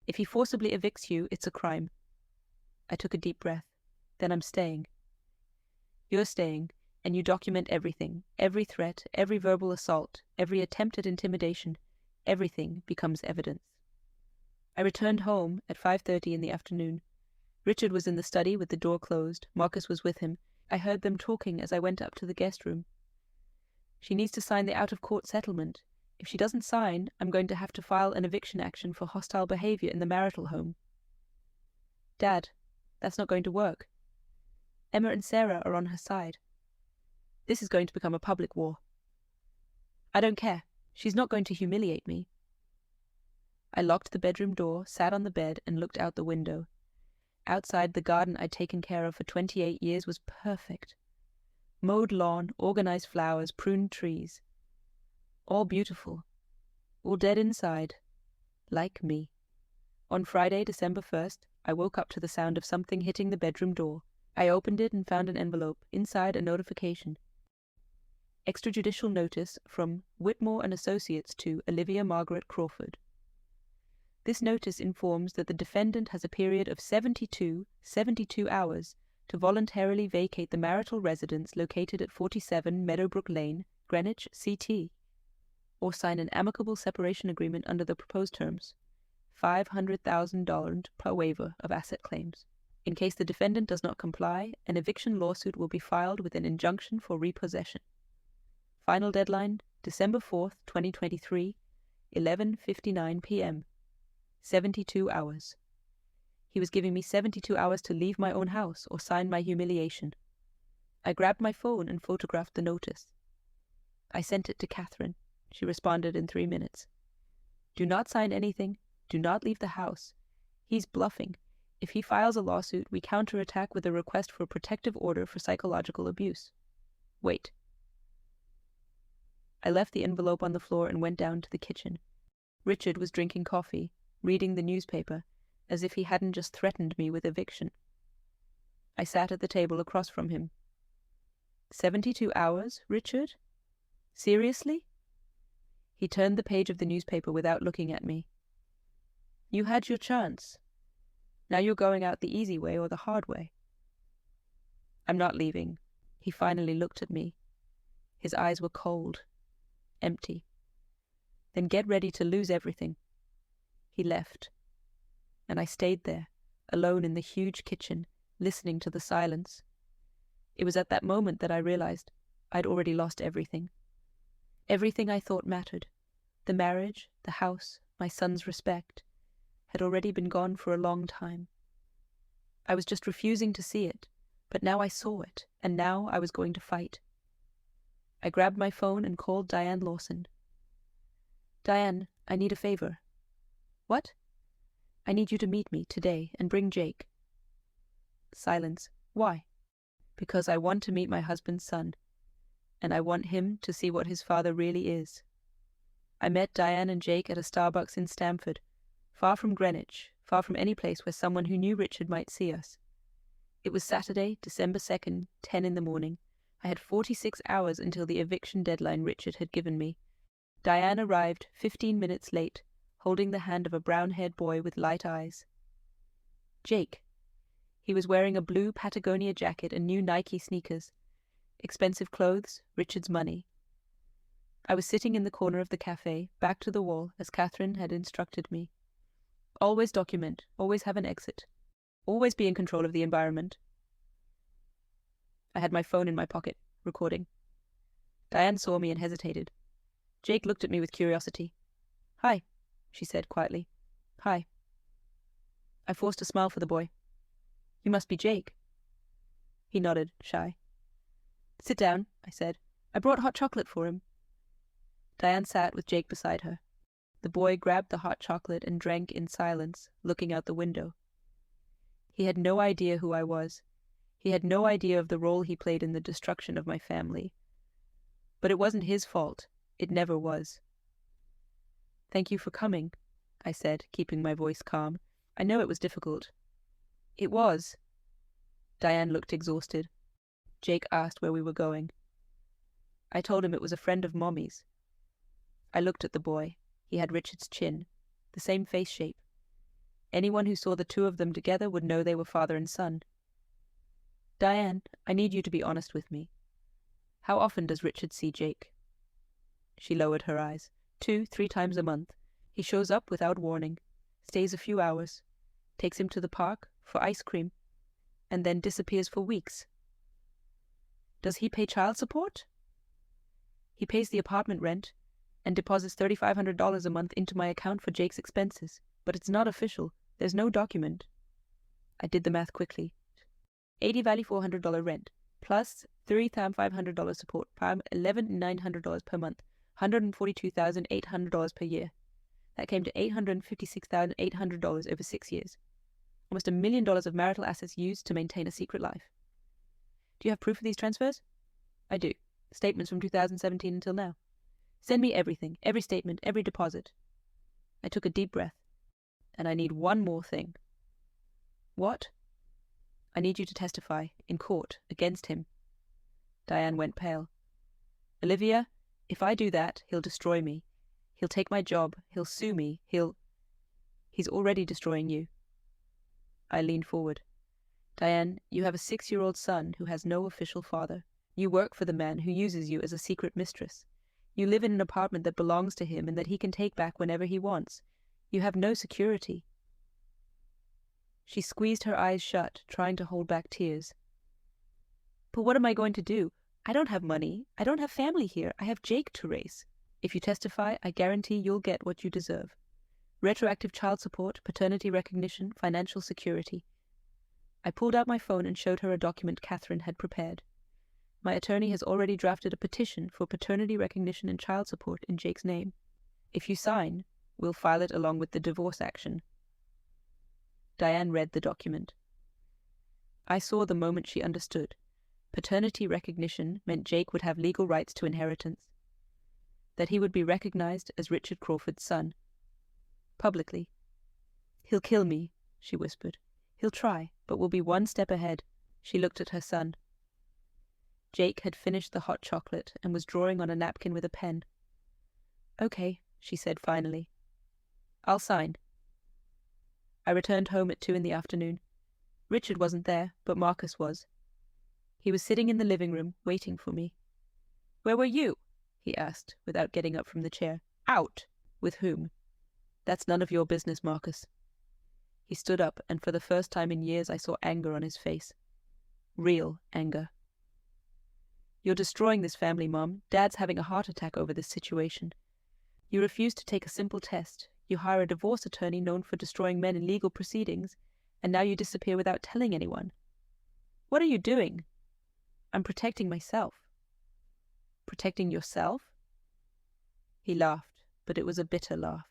If he forcibly evicts you, it's a crime. I took a deep breath. Then I'm staying. You're staying, and you document everything, every threat, every verbal assault, every attempt at intimidation. Everything becomes evidence. I returned home at 5:30 in the afternoon. Richard was in the study with the door closed. Marcus was with him. I heard them talking as I went up to the guest room. She needs to sign the out-of-court settlement. If she doesn't sign, I'm going to have to file an eviction action for hostile behavior in the marital home. Dad, that's not going to work. Emma and Sarah are on her side. This is going to become a public war. I don't care. She's not going to humiliate me. I locked the bedroom door, sat on the bed, and looked out the window. Outside, the garden I'd taken care of for 28 years was perfect. Mowed lawn, organized flowers, pruned trees. All beautiful. All dead inside. Like me. On Friday, December 1st, I woke up to the sound of something hitting the bedroom door. I opened it and found an envelope, inside a notification. Extrajudicial notice from Whitmore & Associates to Olivia Margaret Crawford. This notice informs that the defendant has a period of 72 hours to voluntarily vacate the marital residence located at 47 Meadowbrook Lane, Greenwich, CT, or sign an amicable separation agreement under the proposed terms, $500,000 per waiver of asset claims. In case the defendant does not comply, an eviction lawsuit will be filed with an injunction for repossession. Final deadline, December 4th, 2023, 11:59 p.m. 72 hours. He was giving me 72 hours to leave my own house or sign my humiliation. I grabbed my phone and photographed the notice. I sent it to Catherine. She responded in 3 minutes. Do not sign anything. Do not leave the house. He's bluffing. If he files a lawsuit, we counterattack with a request for a protective order for psychological abuse. Wait. I left the envelope on the floor and went down to the kitchen. Richard was drinking coffee, reading the newspaper, as if he hadn't just threatened me with eviction. I sat at the table across from him. 72 hours, Richard? Seriously? He turned the page of the newspaper without looking at me. You had your chance. Now you're going out the easy way or the hard way. I'm not leaving. He finally looked at me. His eyes were cold, empty. Then get ready to lose everything. He left, and I stayed there, alone in the huge kitchen, listening to the silence. It was at that moment that I realized I'd already lost everything. Everything I thought mattered, the marriage, the house, my son's respect, had already been gone for a long time. I was just refusing to see it, but now I saw it, and now I was going to fight. I grabbed my phone and called Diane Lawson. Diane, I need a favor. What? I need you to meet me today and bring Jake. Silence. Why? Because I want to meet my husband's son, and I want him to see what his father really is. I met Diane and Jake at a Starbucks in Stamford, far from Greenwich, far from any place where someone who knew Richard might see us. It was Saturday, December 2nd, 10 in the morning. I had 46 hours until the eviction deadline Richard had given me. Diane arrived 15 minutes late, holding the hand of a brown-haired boy with light eyes. Jake. He was wearing a blue Patagonia jacket and new Nike sneakers. Expensive clothes, Richard's money. I was sitting in the corner of the cafe, back to the wall, as Catherine had instructed me. Always document, always have an exit. Always be in control of the environment. I had my phone in my pocket, recording. Diane saw me and hesitated. Jake looked at me with curiosity. Hi, she said quietly. Hi. I forced a smile for the boy. You must be Jake. He nodded, shy. Sit down, I said. I brought hot chocolate for him. Diane sat with Jake beside her. The boy grabbed the hot chocolate and drank in silence, looking out the window. He had no idea who I was. He had no idea of the role he played in the destruction of my family. But it wasn't his fault. It never was. Thank you for coming, I said, keeping my voice calm. I know it was difficult. It was. Diane looked exhausted. Jake asked where we were going. I told him it was a friend of Mommy's. I looked at the boy. He had Richard's chin, the same face shape. Anyone who saw the two of them together would know they were father and son. Diane, I need you to be honest with me. How often does Richard see Jake? She lowered her eyes. 2-3 times a month. He shows up without warning, stays a few hours, takes him to the park for ice cream, and then disappears for weeks. Does he pay child support? He pays the apartment rent and deposits $3,500 a month into my account for Jake's expenses, but it's not official. There's no document. I did the math quickly. $80 Valley $400 rent, plus $3,500 support, $11,900 per month, $142,800 per year. That came to $856,800 over 6 years. Almost $1 million of marital assets used to maintain a secret life. Do you have proof of these transfers? I do. Statements from 2017 until now. Send me everything, every statement, every deposit. I took a deep breath. And I need one more thing. What? I need you to testify, in court, against him. Diane went pale. Olivia, if I do that, he'll destroy me. He'll take my job. He'll sue me. He's already destroying you. I leaned forward. Diane, you have a 6-year-old son who has no official father. You work for the man who uses you as a secret mistress. You live in an apartment that belongs to him and that he can take back whenever he wants. You have no security. She squeezed her eyes shut, trying to hold back tears. But what am I going to do? I don't have money. I don't have family here. I have Jake to raise. If you testify, I guarantee you'll get what you deserve. Retroactive child support, paternity recognition, financial security. I pulled out my phone and showed her a document Catherine had prepared. My attorney has already drafted a petition for paternity recognition and child support in Jake's name. If you sign, we'll file it along with the divorce action. Diane read the document. I saw the moment she understood. Paternity recognition meant Jake would have legal rights to inheritance. That he would be recognized as Richard Crawford's son. Publicly. He'll kill me, she whispered. He'll try, but we'll be one step ahead. She looked at her son. Jake had finished the hot chocolate and was drawing on a napkin with a pen. "Okay," she said finally. "I'll sign." I returned home at 2 in the afternoon. Richard wasn't there, but Marcus was. He was sitting in the living room, waiting for me. "Where were you?" he asked, without getting up from the chair. "Out." "With whom?" "That's none of your business, Marcus." He stood up, and for the first time in years I saw anger on his face. Real anger. "You're destroying this family, Mom. Dad's having a heart attack over this situation. You refuse to take a simple test. You hire a divorce attorney known for destroying men in legal proceedings, and now you disappear without telling anyone. What are you doing?" "I'm protecting myself." "Protecting yourself?" He laughed, but it was a bitter laugh.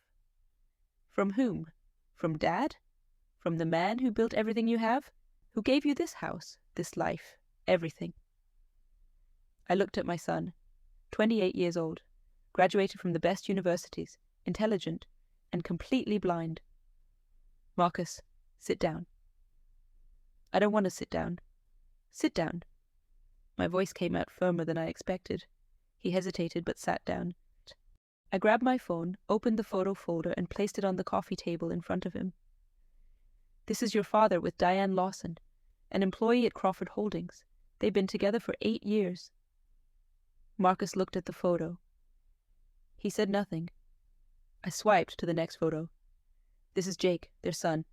"From whom? From Dad? From the man who built everything you have? Who gave you this house, this life, everything?" I looked at my son, 28 years old, graduated from the best universities, intelligent, and completely blind. "Marcus, sit down." "I don't want to sit down." "Sit down." My voice came out firmer than I expected. He hesitated but sat down. I grabbed my phone, opened the photo folder, and placed it on the coffee table in front of him. "This is your father with Diane Lawson, an employee at Crawford Holdings. They've been together for 8 years. Marcus looked at the photo. He said nothing. I swiped to the next photo. "This is Jake, their son.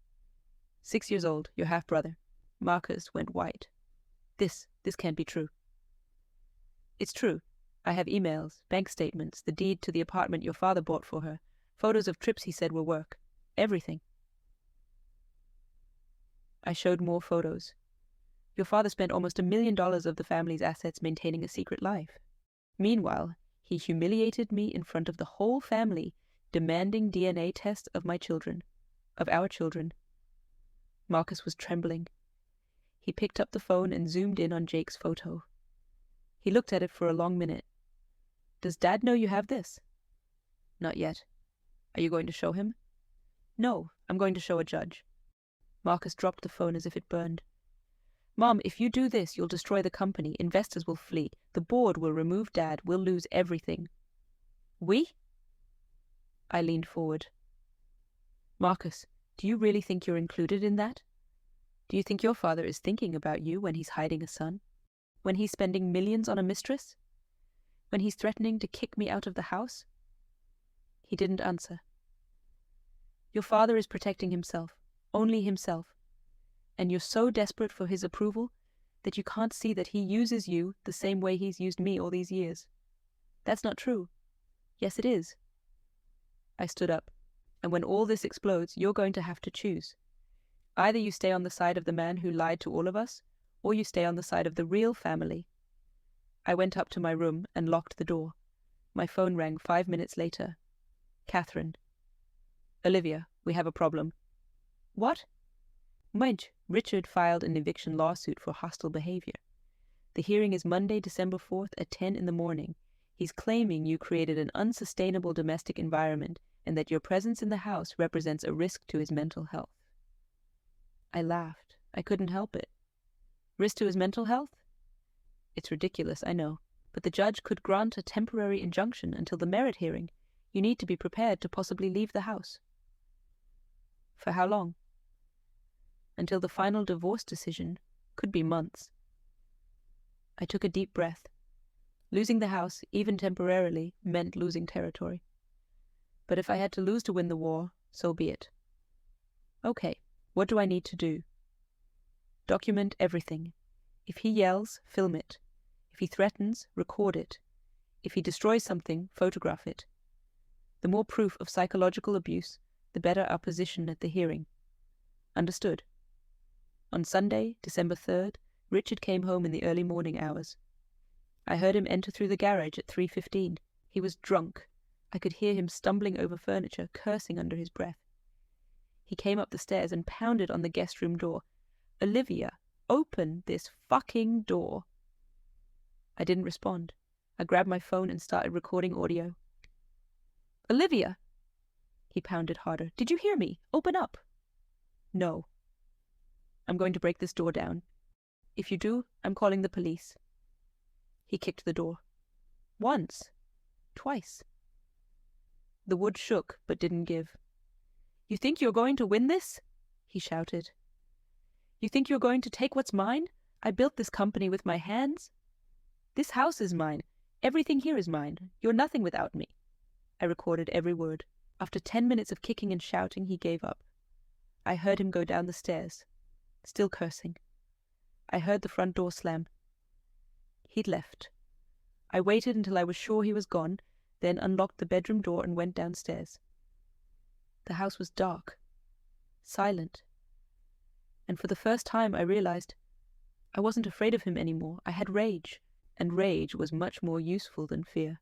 6 years old, your half-brother." Marcus went white. This can't be true." "It's true. I have emails, bank statements, the deed to the apartment your father bought for her, photos of trips he said were work. Everything." I showed more photos. "Your father spent almost $1 million of the family's assets maintaining a secret life. Meanwhile, he humiliated me in front of the whole family, demanding DNA tests of my children, of our children." Marcus was trembling. He picked up the phone and zoomed in on Jake's photo. He looked at it for a long minute. "Does Dad know you have this?" "Not yet." "Are you going to show him?" "No, I'm going to show a judge." Marcus dropped the phone as if it burned. "Mom, if you do this, you'll destroy the company. Investors will flee. The board will remove Dad. We'll lose everything." "We?" I leaned forward. "Marcus, do you really think you're included in that? Do you think your father is thinking about you when he's hiding a son? When he's spending millions on a mistress? When he's threatening to kick me out of the house?" He didn't answer. "Your father is protecting himself, only himself. And you're so desperate for his approval that you can't see that he uses you the same way he's used me all these years. That's not true." "Yes, it is." I stood up. "And when all this explodes, you're going to have to choose. Either you stay on the side of the man who lied to all of us, or you stay on the side of the real family." I went up to my room and locked the door. My phone rang 5 minutes later. "Catherine." "Olivia, we have a problem." "What?" "Midge, Richard filed an eviction lawsuit for hostile behavior. The hearing is Monday, December 4th at 10 in the morning. He's claiming you created an unsustainable domestic environment and that your presence in the house represents a risk to his mental health." I laughed. I couldn't help it. Risk to his mental health? It's ridiculous, I know, but the judge could grant a temporary injunction until the merit hearing. You need to be prepared to possibly leave the house. For how long? Until the final divorce decision. Could be months. I took a deep breath. Losing the house, even temporarily, meant losing territory. But if I had to lose to win the war, so be it. Okay, what do I need to do? Document everything. If he yells, film it. If he threatens, record it. If he destroys something, photograph it. The more proof of psychological abuse, the better our position at the hearing. Understood? On Sunday, December 3rd, Richard came home in the early morning hours. I heard him enter through the garage at 3:15. He was drunk. I could hear him stumbling over furniture, cursing under his breath. He came up the stairs and pounded on the guest room door. "Olivia, open this fucking door." I didn't respond. I grabbed my phone and started recording audio. "Olivia!" He pounded harder. "Did you hear me? Open up." "No." "I'm going to break this door down. If you do, I'm calling the police." He kicked the door. Once. Twice. The wood shook, but didn't give. "You think you're going to win this?" he shouted. "You think you're going to take what's mine? I built this company with my hands. This house is mine. Everything here is mine. You're nothing without me." I recorded every word. After 10 minutes of kicking and shouting, he gave up. I heard him go down the stairs, still cursing. I heard the front door slam. He'd left. I waited until I was sure he was gone, then unlocked the bedroom door and went downstairs. The house was dark, silent, and for the first time I realized I wasn't afraid of him anymore. I had rage, and rage was much more useful than fear.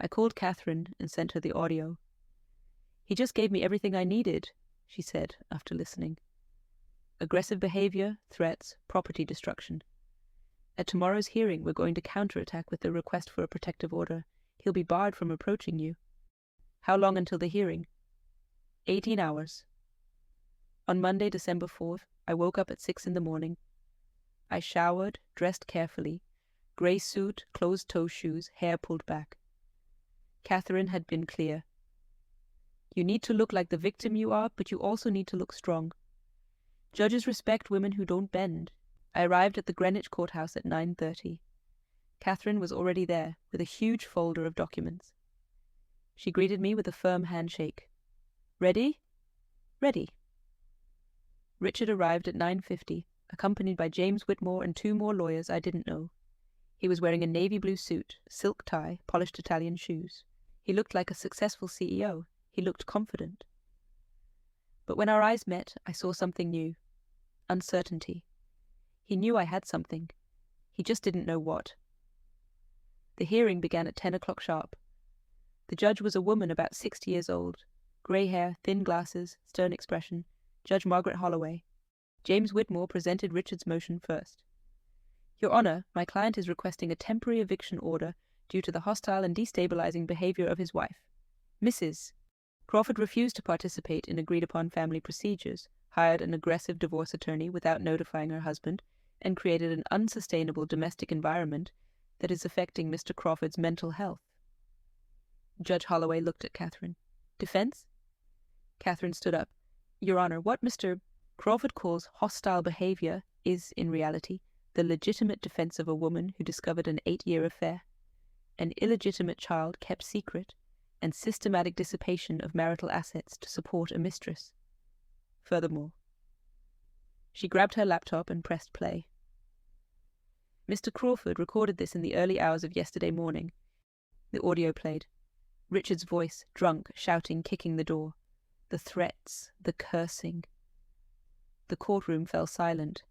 I called Catherine and sent her the audio. "He just gave me everything I needed," she said after listening. "Aggressive behavior, threats, property destruction. At tomorrow's hearing, we're going to counterattack with the request for a protective order. He'll be barred from approaching you." "How long until the hearing?" 18 hours. On Monday, December 4th, I woke up at 6 in the morning. I showered, dressed carefully, grey suit, closed-toe shoes, hair pulled back. Catherine had been clear. "You need to look like the victim you are, but you also need to look strong. Judges respect women who don't bend." I arrived at the Greenwich courthouse at 9:30. Catherine was already there, with a huge folder of documents. She greeted me with a firm handshake. "Ready?" "Ready." Richard arrived at 9:50, accompanied by James Whitmore and 2 more lawyers I didn't know. He was wearing a navy blue suit, silk tie, polished Italian shoes. He looked like a successful CEO. He looked confident. But when our eyes met, I saw something new. Uncertainty. He knew I had something. He just didn't know what. The hearing began at 10 o'clock sharp. The judge was a woman about 60 years old. Grey hair, thin glasses, stern expression. Judge Margaret Holloway. James Whitmore presented Richard's motion first. "Your Honor, my client is requesting a temporary eviction order due to the hostile and destabilizing behavior of his wife. Mrs. Crawford refused to participate in agreed-upon family procedures, hired an aggressive divorce attorney without notifying her husband, and created an unsustainable domestic environment that is affecting Mr. Crawford's mental health." Judge Holloway looked at Catherine. "Defense?" Catherine stood up. "Your Honor, what Mr. Crawford calls hostile behavior is, in reality, the legitimate defense of a woman who discovered an 8-year affair, an illegitimate child kept secret, and systematic dissipation of marital assets to support a mistress. Furthermore." She grabbed her laptop and pressed play. "Mr. Crawford recorded this in the early hours of yesterday morning." The audio played. Richard's voice, drunk, shouting, kicking the door. The threats, the cursing. The courtroom fell silent.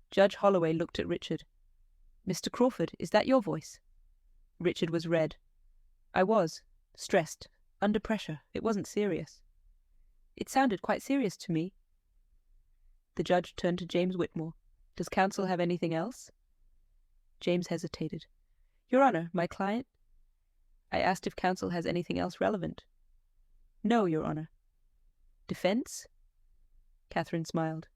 Judge Holloway looked at Richard. "Mr. Crawford, is that your voice?" Richard was red. "I was. Stressed. Under pressure. It wasn't serious." "It sounded quite serious to me." The judge turned to James Whitmore. "Does counsel have anything else?" James hesitated. "Your Honor, my client—" I asked if counsel has anything else relevant. "No, Your Honor." "Defense?" Catherine smiled.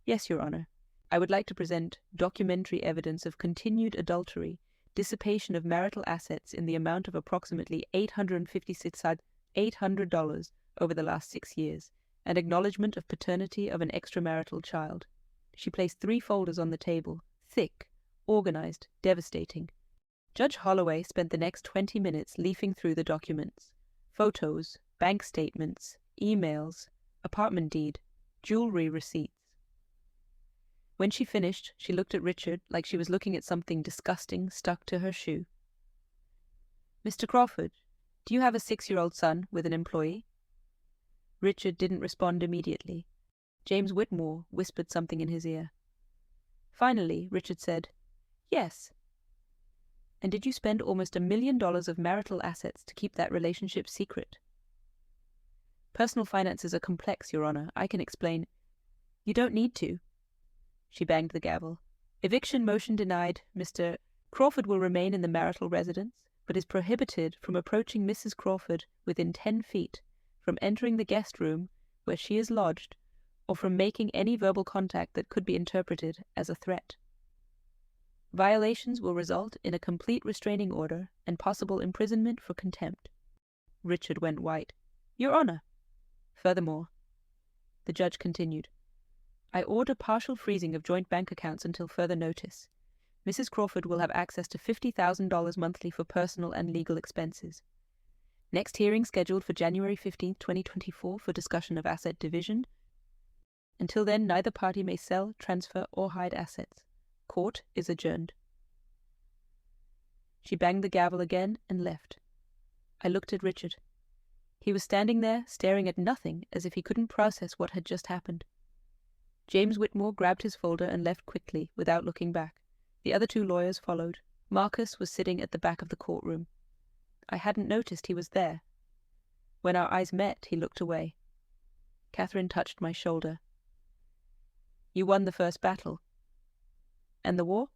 "Yes, Your Honor. I would like to present documentary evidence of continued adultery, dissipation of marital assets in the amount of approximately $856,800 over the last 6 years, and acknowledgement of paternity of an extramarital child." She placed 3 folders on the table, thick, organized, devastating. Judge Holloway spent the next 20 minutes leafing through the documents. Photos, bank statements, emails, apartment deed, jewelry receipts. When she finished, she looked at Richard like she was looking at something disgusting stuck to her shoe. "Mr. Crawford, do you have a 6-year-old son with an employee?" Richard didn't respond immediately. James Whitmore whispered something in his ear. Finally, Richard said, "Yes." "And did you spend almost $1 million of marital assets to keep that relationship secret?" "Personal finances are complex, Your Honor. I can explain—" "You don't need to." She banged the gavel. "Eviction motion denied. Mr. Crawford will remain in the marital residence, but is prohibited from approaching Mrs. Crawford within 10 feet, from entering the guest room where she is lodged, or from making any verbal contact that could be interpreted as a threat." Violations will result in a complete restraining order and possible imprisonment for contempt. Richard went white. Your Honor. Furthermore, the judge continued, I order partial freezing of joint bank accounts until further notice. Mrs. Crawford will have access to $50,000 monthly for personal and legal expenses. Next hearing scheduled for January 15, 2024 for discussion of asset division. Until then, neither party may sell, transfer, or hide assets. Court is adjourned. She banged the gavel again and left. I looked at Richard. He was standing there, staring at nothing, as if he couldn't process what had just happened. James Whitmore grabbed his folder and left quickly, without looking back. The other two lawyers followed. Marcus was sitting at the back of the courtroom. I hadn't noticed he was there. When our eyes met, he looked away. Catherine touched my shoulder. You won the first battle. And the war?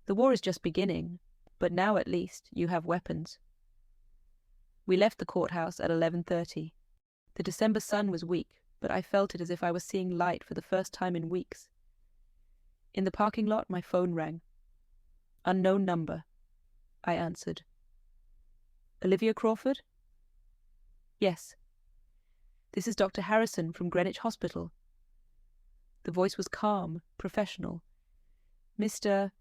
The war is just beginning, but now at least you have weapons. We left the courthouse at 11:30. The December sun was weak, but I felt it as if I was seeing light for the first time in weeks. In the parking lot, my phone rang. Unknown number. I answered. Olivia Crawford? Yes. This is Dr. Harrison from Greenwich Hospital. The voice was calm, professional. Mr.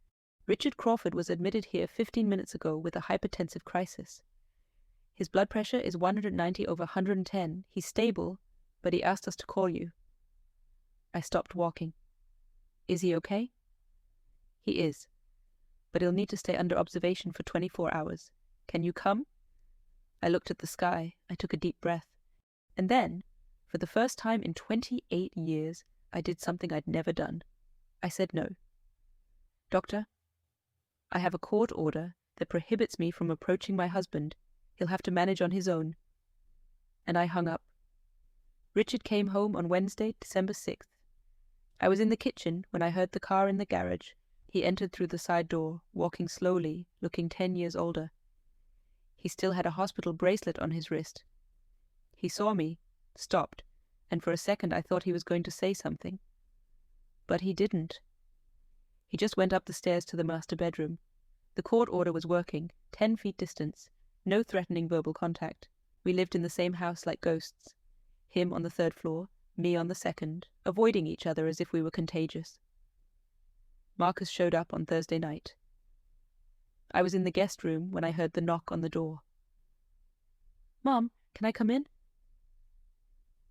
Richard Crawford was admitted here 15 minutes ago with a hypertensive crisis. His blood pressure is 190/110. He's stable, but he asked us to call you. I stopped walking. Is he okay? He is, but he'll need to stay under observation for 24 hours. Can you come? I looked at the sky. I took a deep breath. And then, for the first time in 28 years, I did something I'd never done. I said no. Doctor, I have a court order that prohibits me from approaching my husband. He'll have to manage on his own. And I hung up. Richard came home on Wednesday, December 6th. I was in the kitchen when I heard the car in the garage. He entered through the side door, walking slowly, looking 10 years older. He still had a hospital bracelet on his wrist. He saw me, stopped, and for a second I thought he was going to say something. But he didn't. He just went up the stairs to the master bedroom. The court order was working, 10 feet distance, no threatening verbal contact. We lived in the same house like ghosts. Him on the 3rd floor, me on the 2nd, avoiding each other as if we were contagious. Marcus showed up on Thursday night. I was in the guest room when I heard the knock on the door. Mom, can I come in?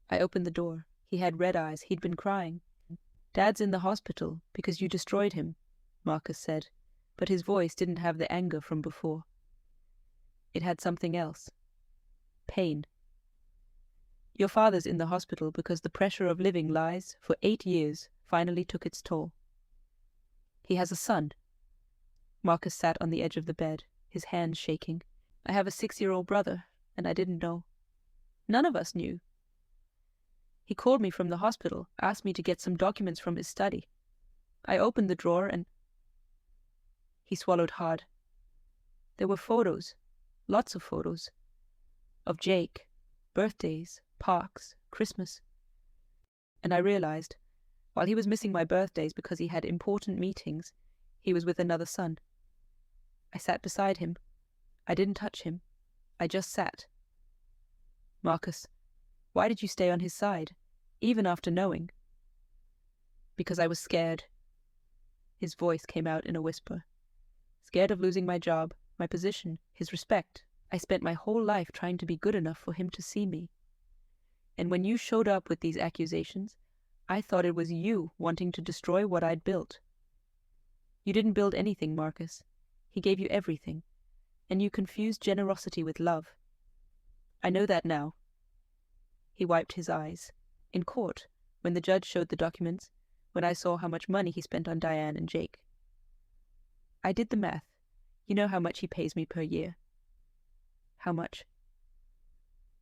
I opened the door. He had red eyes. He'd been crying. Dad's in the hospital because you destroyed him, Marcus said, but his voice didn't have the anger from before. It had something else. Pain. Your father's in the hospital because the pressure of living lies, for 8 years, finally took its toll. He has a son. Marcus sat on the edge of the bed, his hands shaking. I have a 6-year-old brother, and I didn't know. None of us knew. He called me from the hospital, asked me to get some documents from his study. I opened the drawer and... He swallowed hard. There were photos, lots of photos, of Jake, birthdays, parks, Christmas. And I realized, while he was missing my birthdays because he had important meetings, he was with another son. I sat beside him. I didn't touch him. I just sat. Marcus, why did you stay on his side, even after knowing? Because I was scared. His voice came out in a whisper. Scared of losing my job, my position, his respect. I spent my whole life trying to be good enough for him to see me. And when you showed up with these accusations, I thought it was you wanting to destroy what I'd built. You didn't build anything, Marcus. He gave you everything, and you confused generosity with love. I know that now. He wiped his eyes. In court, when the judge showed the documents, when I saw how much money he spent on Diane and Jake. I did the math. You know how much he pays me per year. How much?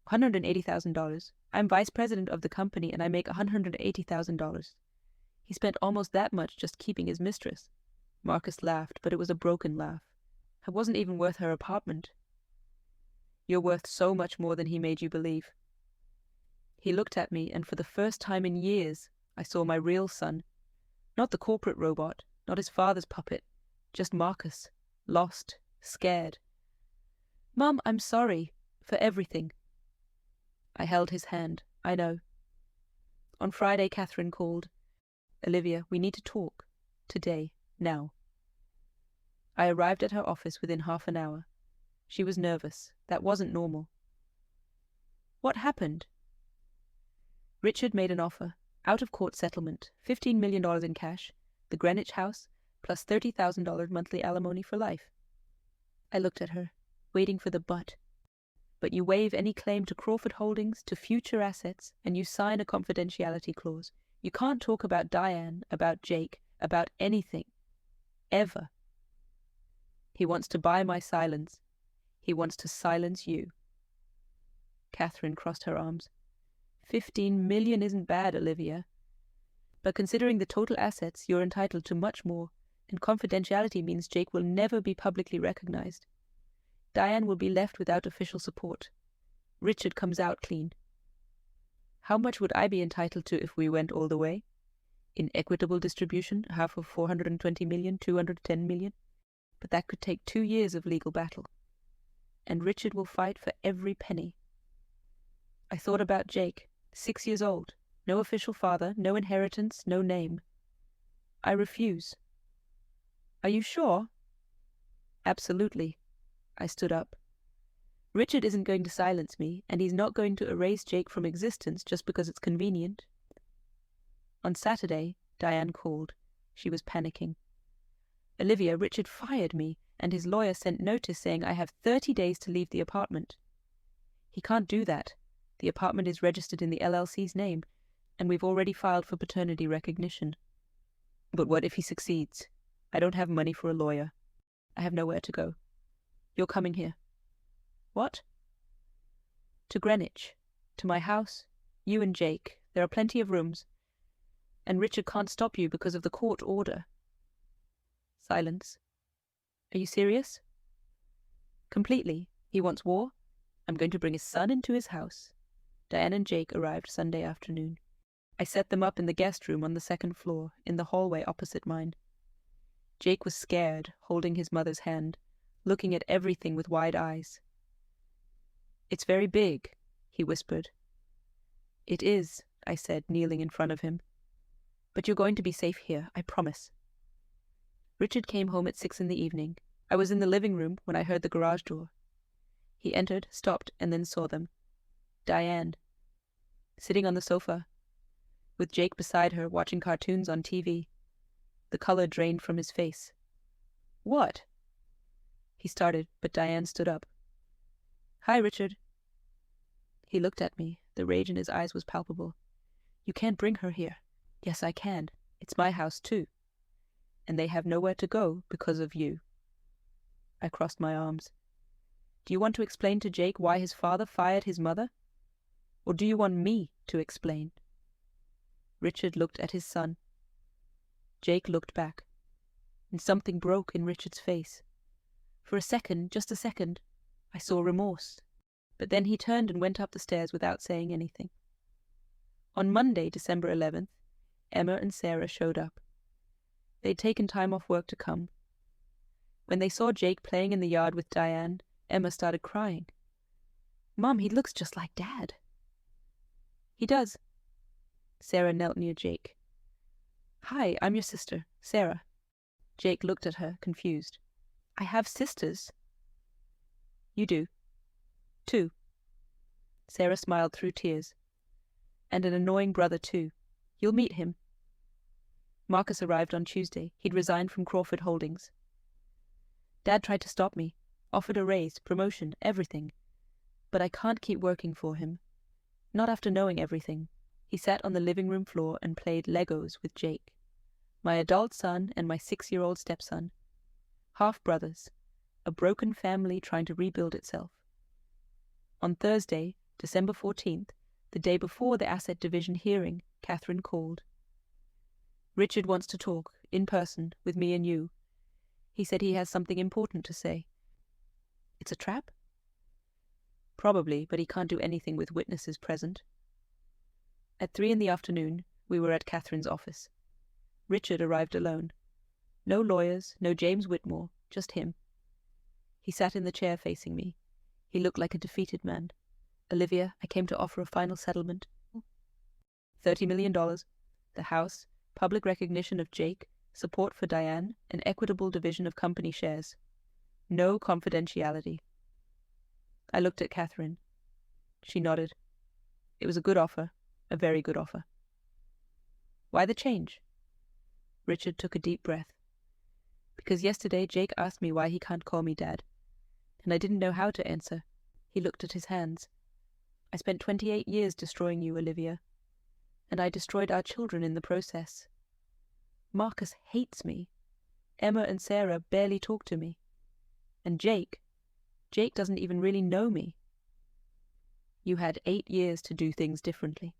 $180,000. I'm vice president of the company and I make $180,000. He spent almost that much just keeping his mistress. Marcus laughed, but it was a broken laugh. I wasn't even worth her apartment. You're worth so much more than he made you believe. He looked at me, and for the first time in years, I saw my real son. Not the corporate robot, Not his father's puppet. Just Marcus. Lost. Scared. Mum, I'm sorry. For everything. I held his hand. I know. On Friday, Catherine called. Olivia, we need to talk. Today. Now. I arrived at her office within half an hour. She was nervous. That wasn't normal. What happened? Richard made an offer. Out-of-court settlement. $15 million in cash. The Greenwich house. Plus $30,000 monthly alimony for life. I looked at her, waiting for the but. But you waive any claim to Crawford Holdings, to future assets, and you sign a confidentiality clause. You can't talk about Diane, about Jake, about anything. Ever. He wants to buy my silence. He wants to silence you. Catherine crossed her arms. 15 million isn't bad, Olivia. But considering the total assets, you're entitled to much more, and confidentiality means Jake will never be publicly recognized. Diane will be left without official support. Richard comes out clean. How much would I be entitled to if we went all the way? In equitable distribution, half of 420 million, 210 million. But that could take 2 years of legal battle. And Richard will fight for every penny. I thought about Jake, 6 years old, no official father, no inheritance, no name. I refuse. Are you sure? Absolutely. I stood up. Richard isn't going to silence me, and he's not going to erase Jake from existence just because it's convenient. On Saturday, Diane called. She was panicking. Olivia, Richard fired me, and his lawyer sent notice saying I have 30 days to leave the apartment. He can't do that. The apartment is registered in the LLC's name, and we've already filed for paternity recognition. But what if he succeeds? I don't have money for a lawyer. I have nowhere to go. You're coming here. What? To Greenwich. To my house. You and Jake. There are plenty of rooms. And Richard can't stop you because of the court order. Silence. Are you serious? Completely. He wants war. I'm going to bring his son into his house. Diane and Jake arrived Sunday afternoon. I set them up in the guest room on the second floor, in the hallway opposite mine. Jake was scared, holding his mother's hand, looking at everything with wide eyes. It's very big, he whispered. It is, I said, kneeling in front of him. But you're going to be safe here, I promise. Richard came home at 6 p.m. I was in the living room when I heard the garage door. He entered, stopped, and then saw them. Diane, sitting on the sofa, with Jake beside her watching cartoons on TV. The color drained from his face. What? He started, but Diane stood up. Hi, Richard. He looked at me. The rage in his eyes was palpable. You can't bring her here. Yes, I can. It's my house, too. And they have nowhere to go because of you. I crossed my arms. Do you want to explain to Jake why his father fired his mother? Or do you want me to explain? Richard looked at his son. Jake looked back, and something broke in Richard's face. For a second, just a second, I saw remorse. But then he turned and went up the stairs without saying anything. On Monday, December 11th, Emma and Sarah showed up. They'd taken time off work to come. When they saw Jake playing in the yard with Diane, Emma started crying. Mom, he looks just like Dad. He does. Sarah knelt near Jake. Hi, I'm your sister, Sarah. Jake looked at her, confused. I have sisters. You do. 2. Sarah smiled through tears. And an annoying brother, too. You'll meet him. Marcus arrived on Tuesday. He'd resigned from Crawford Holdings. Dad tried to stop me, offered a raise, promotion, everything. But I can't keep working for him. Not after knowing everything. He sat on the living room floor and played Legos with Jake, my adult son and my 6-year-old stepson. Half-brothers, a broken family trying to rebuild itself. On Thursday, December 14th, the day before the Asset Division hearing, Catherine called. Richard wants to talk, in person, with me and you. He said he has something important to say. It's a trap? Probably, but he can't do anything with witnesses present. At 3 p.m, we were at Catherine's office. Richard arrived alone. No lawyers, no James Whitmore, just him. He sat in the chair facing me. He looked like a defeated man. Olivia, I came to offer a final settlement. $30 million. The house, public recognition of Jake, support for Diane, and equitable division of company shares. No confidentiality. I looked at Catherine. She nodded. It was a good offer, a very good offer. Why the change? Richard took a deep breath. Because yesterday Jake asked me why he can't call me Dad, and I didn't know how to answer. He looked at his hands. I spent 28 years destroying you, Olivia, and I destroyed our children in the process. Marcus hates me. Emma and Sarah barely talk to me. And Jake doesn't even really know me. You had 8 years to do things differently.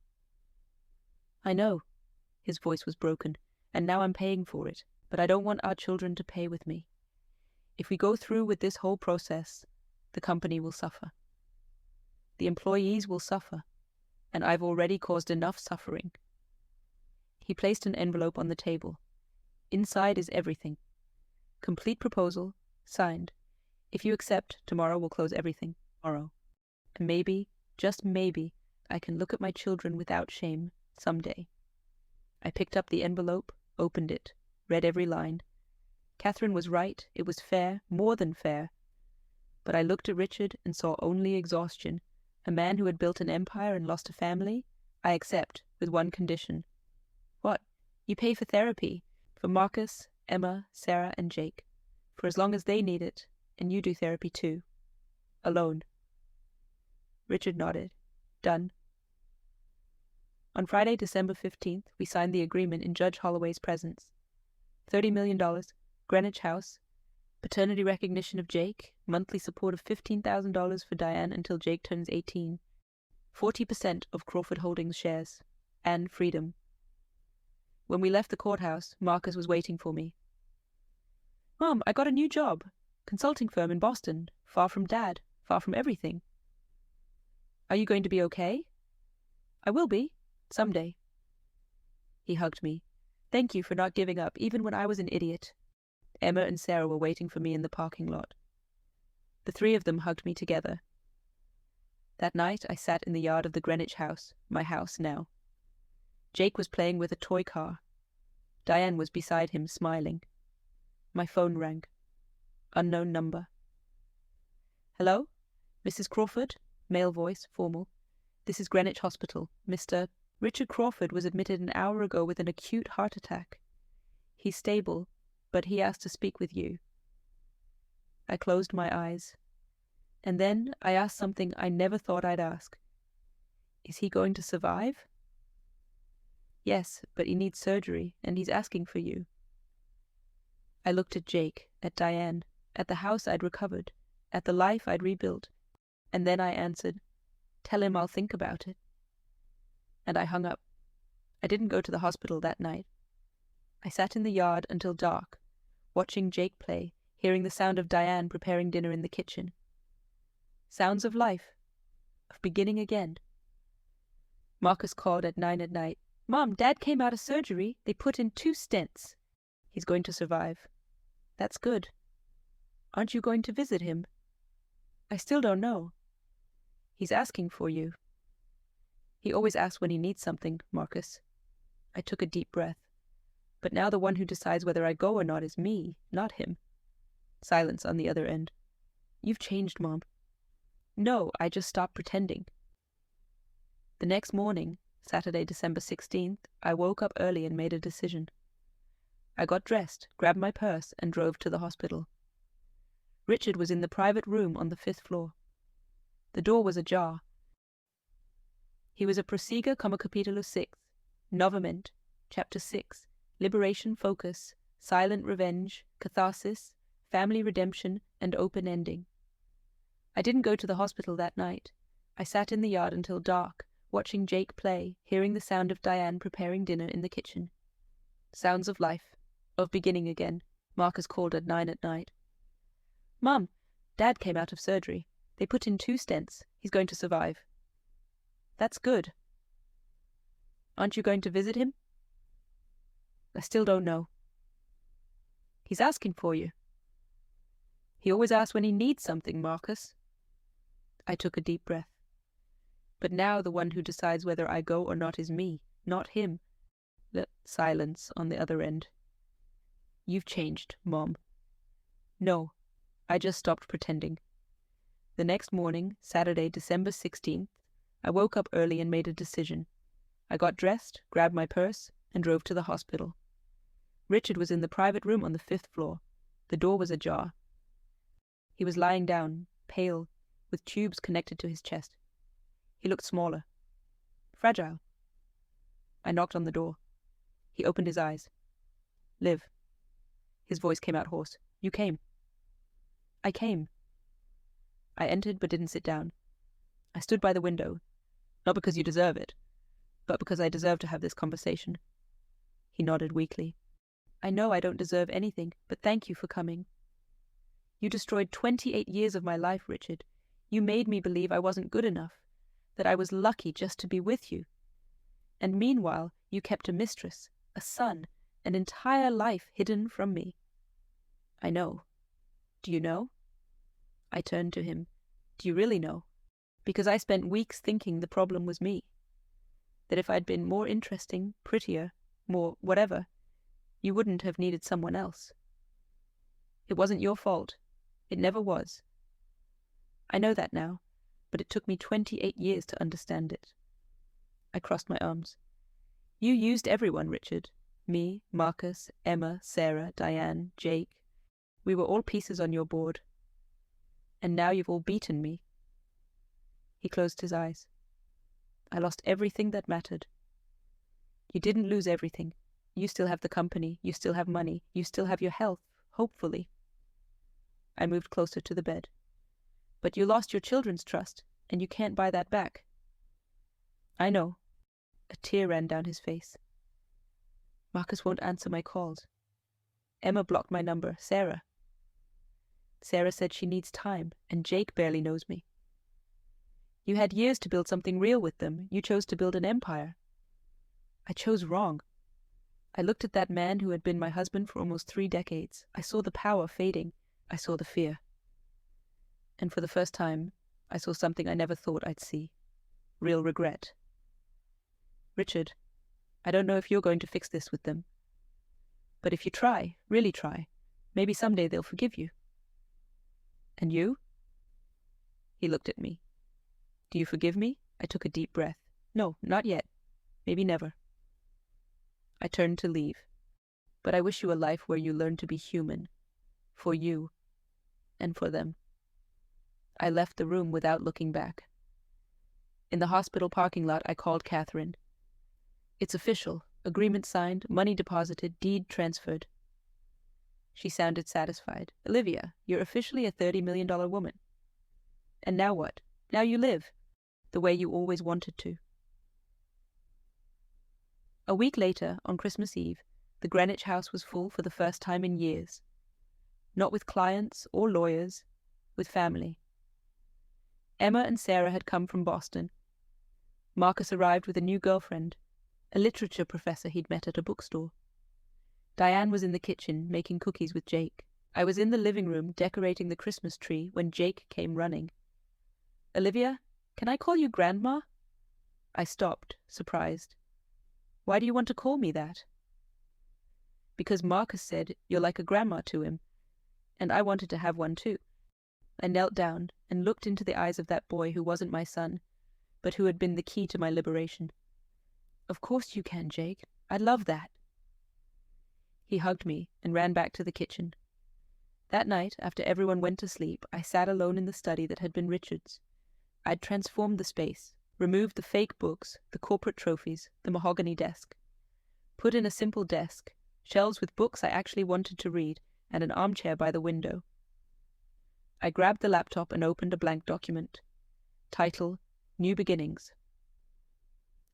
I know. His voice was broken, and now I'm paying for it, but I don't want our children to pay with me. If we go through with this whole process, the company will suffer. The employees will suffer, and I've already caused enough suffering. He placed an envelope on the table. Inside is everything. Complete proposal, signed. If you accept, tomorrow we'll close everything. Tomorrow. And maybe, just maybe, I can look at my children without shame someday. I picked up the envelope, opened it, read every line. Catherine was right. It was fair, more than fair. But I looked at Richard and saw only exhaustion. A man who had built an empire and lost a family? I accept, with one condition. What? You pay for therapy, for Marcus, Emma, Sarah, and Jake, for as long as they need it, and you do therapy too. Alone. Richard nodded. Done. On Friday, December 15th, we signed the agreement in Judge Holloway's presence. $30 million, Greenwich House, paternity recognition of Jake, monthly support of $15,000 for Diane until Jake turns 18, 40% of Crawford Holdings shares, and freedom. When we left the courthouse, Marcus was waiting for me. Mom, I got a new job. Consulting firm in Boston. Far from Dad. Far from everything. Are you going to be okay? I will be. Someday. He hugged me. Thank you for not giving up, even when I was an idiot. Emma and Sarah were waiting for me in the parking lot. The three of them hugged me together. That night I sat in the yard of the Greenwich house, my house now. Jake was playing with a toy car. Diane was beside him, smiling. My phone rang. Unknown number. Hello? Mrs. Crawford? Male voice, formal. This is Greenwich Hospital. Mr. Richard Crawford was admitted an hour ago with an acute heart attack. He's stable, but he asked to speak with you. I closed my eyes. And then I asked something I never thought I'd ask. Is he going to survive? Yes, but he needs surgery, and he's asking for you. I looked at Jake, at Diane, at the house I'd recovered, at the life I'd rebuilt, and then I answered, Tell him I'll think about it. And I hung up. I didn't go to the hospital that night. I sat in the yard until dark, watching Jake play, hearing the sound of Diane preparing dinner in the kitchen. Sounds of life, of beginning again. Marcus called at 9 at night. Mom, Dad came out of surgery. They put in 2 stents. He's going to survive. That's good. Aren't you going to visit him? I still don't know. He's asking for you. He always asks when he needs something, Marcus. I took a deep breath. But now the one who decides whether I go or not is me, not him. Silence on the other end. You've changed, Mom. No, I just stopped pretending. The next morning, Saturday, December 16th, I woke up early and made a decision. I got dressed, grabbed my purse, and drove to the hospital. Richard was in the private room on the 5th floor. The door was ajar. He was a Prosiga como capítulo 6, Novament, Chapter 6, Liberation Focus, Silent Revenge, Catharsis, Family Redemption, and Open Ending. I didn't go to the hospital that night. I sat in the yard until dark, watching Jake play, hearing the sound of Diane preparing dinner in the kitchen. Sounds of life, of beginning again. Marcus called at 9 at night. Mom, Dad came out of surgery. They put in 2 stents. He's going to survive. That's good. Aren't you going to visit him? I still don't know. He's asking for you. He always asks when he needs something, Marcus. I took a deep breath. But now the one who decides whether I go or not is me, not him. The silence on the other end. You've changed, Mom. No, I just stopped pretending. The next morning, Saturday, December 16th, I woke up early and made a decision. I got dressed, grabbed my purse, and drove to the hospital. Richard was in the private room on the 5th floor. The door was ajar. He was lying down, pale, with tubes connected to his chest. He looked smaller, fragile. I knocked on the door. He opened his eyes. Liv. His voice came out hoarse. You came. I came. I entered but didn't sit down. I stood by the window, not because you deserve it, but because I deserve to have this conversation. He nodded weakly. I know I don't deserve anything, but thank you for coming. You destroyed 28 years of my life, Richard. You made me believe I wasn't good enough, that I was lucky just to be with you. And meanwhile, you kept a mistress, a son, an entire life hidden from me. I know. Do you know? I turned to him. Do you really know? Because I spent weeks thinking the problem was me. That if I'd been more interesting, prettier, more whatever, you wouldn't have needed someone else. It wasn't your fault. It never was. I know that now, but it took me 28 years to understand it. I crossed my arms. You used everyone, Richard. Me, Marcus, Emma, Sarah, Diane, Jake. We were all pieces on your board. And now you've all beaten me. He closed his eyes. I lost everything that mattered. You didn't lose everything. You still have the company. You still have money. You still have your health, hopefully. I moved closer to the bed. But you lost your children's trust, and you can't buy that back. I know. A tear ran down his face. Marcus won't answer my calls. Emma blocked my number, Sarah. Sarah said she needs time, and Jake barely knows me. You had years to build something real with them. You chose to build an empire. I chose wrong. I looked at that man who had been my husband for almost 3 decades. I saw the power fading. I saw the fear. And for the first time, I saw something I never thought I'd see. Real regret. Richard, I don't know if you're going to fix this with them. But if you try, really try, maybe someday they'll forgive you. And you? He looked at me. Do you forgive me? I took a deep breath. No, not yet. Maybe never. I turned to leave. But I wish you a life where you learn to be human. For you. And for them. I left the room without looking back. In the hospital parking lot, I called Catherine. It's official. Agreement signed, money deposited, deed transferred. She sounded satisfied. Olivia, you're officially a $30 million woman. And now what? Now you live. The way you always wanted to. A week later, on Christmas Eve, the Greenwich house was full for the first time in years. Not with clients or lawyers, with family. Emma and Sarah had come from Boston. Marcus arrived with a new girlfriend, a literature professor he'd met at a bookstore. Diane was in the kitchen, making cookies with Jake. I was in the living room, decorating the Christmas tree, when Jake came running. Olivia, can I call you Grandma? I stopped, surprised. Why do you want to call me that? Because Marcus said you're like a grandma to him, and I wanted to have one too. I knelt down and looked into the eyes of that boy who wasn't my son, but who had been the key to my liberation. Of course you can, Jake. I'd love that. He hugged me and ran back to the kitchen. That night, after everyone went to sleep, I sat alone in the study that had been Richard's. I'd transformed the space, removed the fake books, the corporate trophies, the mahogany desk. Put in a simple desk, shelves with books I actually wanted to read, and an armchair by the window. I grabbed the laptop and opened a blank document. Title, New Beginnings.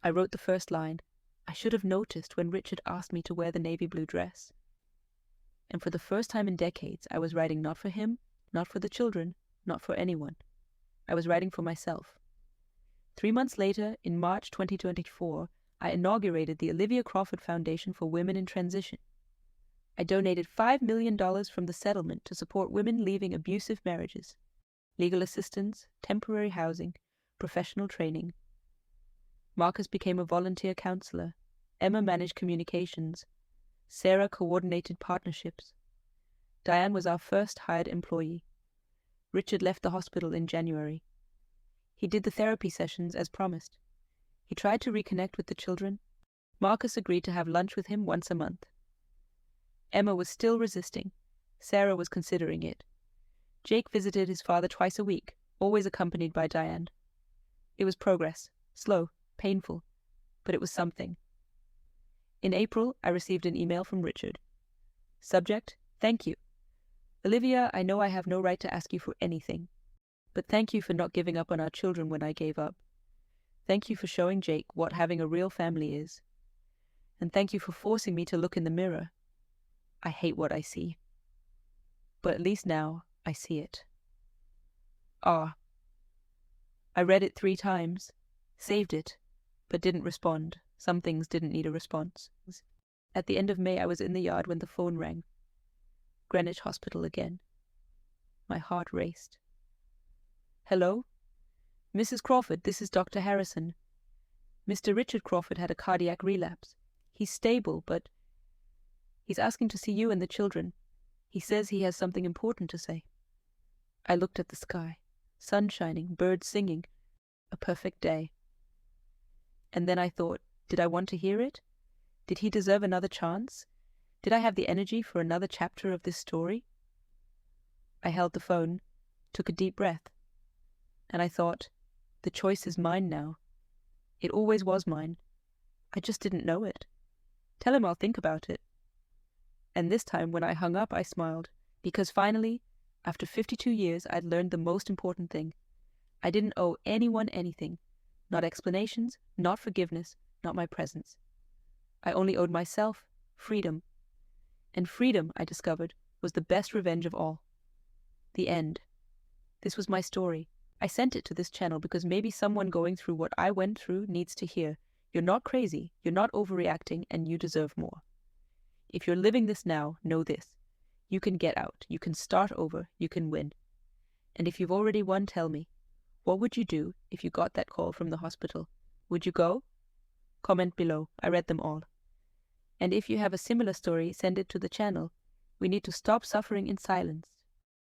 I wrote the first line. I should have noticed when Richard asked me to wear the navy blue dress. And for the first time in decades, I was writing not for him, not for the children, not for anyone. I was writing for myself. 3 months later, in March 2024, I inaugurated the Olivia Crawford Foundation for Women in Transition. I donated $5 million from the settlement to support women leaving abusive marriages. Legal assistance, temporary housing, professional training. Marcus became a volunteer counselor. Emma managed communications. Sarah coordinated partnerships. Diane was our first hired employee. Richard left the hospital in January. He did the therapy sessions as promised. He tried to reconnect with the children. Marcus agreed to have lunch with him once a month. Emma was still resisting. Sarah was considering it. Jake visited his father twice a week, always accompanied by Diane. It was progress, slow, painful, but it was something. In April, I received an email from Richard. Subject, thank you. Olivia, I know I have no right to ask you for anything, but thank you for not giving up on our children when I gave up. Thank you for showing Jake what having a real family is. And thank you for forcing me to look in the mirror. I hate what I see. But at least now, I see it. Ah. I read it 3 times, saved it, but didn't respond. Some things didn't need a response. At the end of May, I was in the yard when the phone rang. Greenwich Hospital again. My heart raced. Hello? Mrs. Crawford, this is Dr. Harrison. Mr. Richard Crawford had a cardiac relapse. He's stable, but he's asking to see you and the children. He says he has something important to say. I looked at the sky. Sun shining, birds singing. A perfect day. And then I thought, did I want to hear it? Did he deserve another chance? Did I have the energy for another chapter of this story? I held the phone, took a deep breath, and I thought, the choice is mine now. It always was mine. I just didn't know it. Tell him I'll think about it. And this time when I hung up, I smiled, because finally, after 52 years, I'd learned the most important thing. I didn't owe anyone anything. Not explanations, not forgiveness, not my presence. I only owed myself freedom. And freedom, I discovered, was the best revenge of all. The end. This was my story. I sent it to this channel because maybe someone going through what I went through needs to hear, you're not crazy, you're not overreacting, and you deserve more. If you're living this now, know this. You can get out, you can start over, you can win. And if you've already won, tell me, what would you do if you got that call from the hospital? Would you go? Comment below, I read them all. And if you have a similar story, send it to the channel. We need to stop suffering in silence.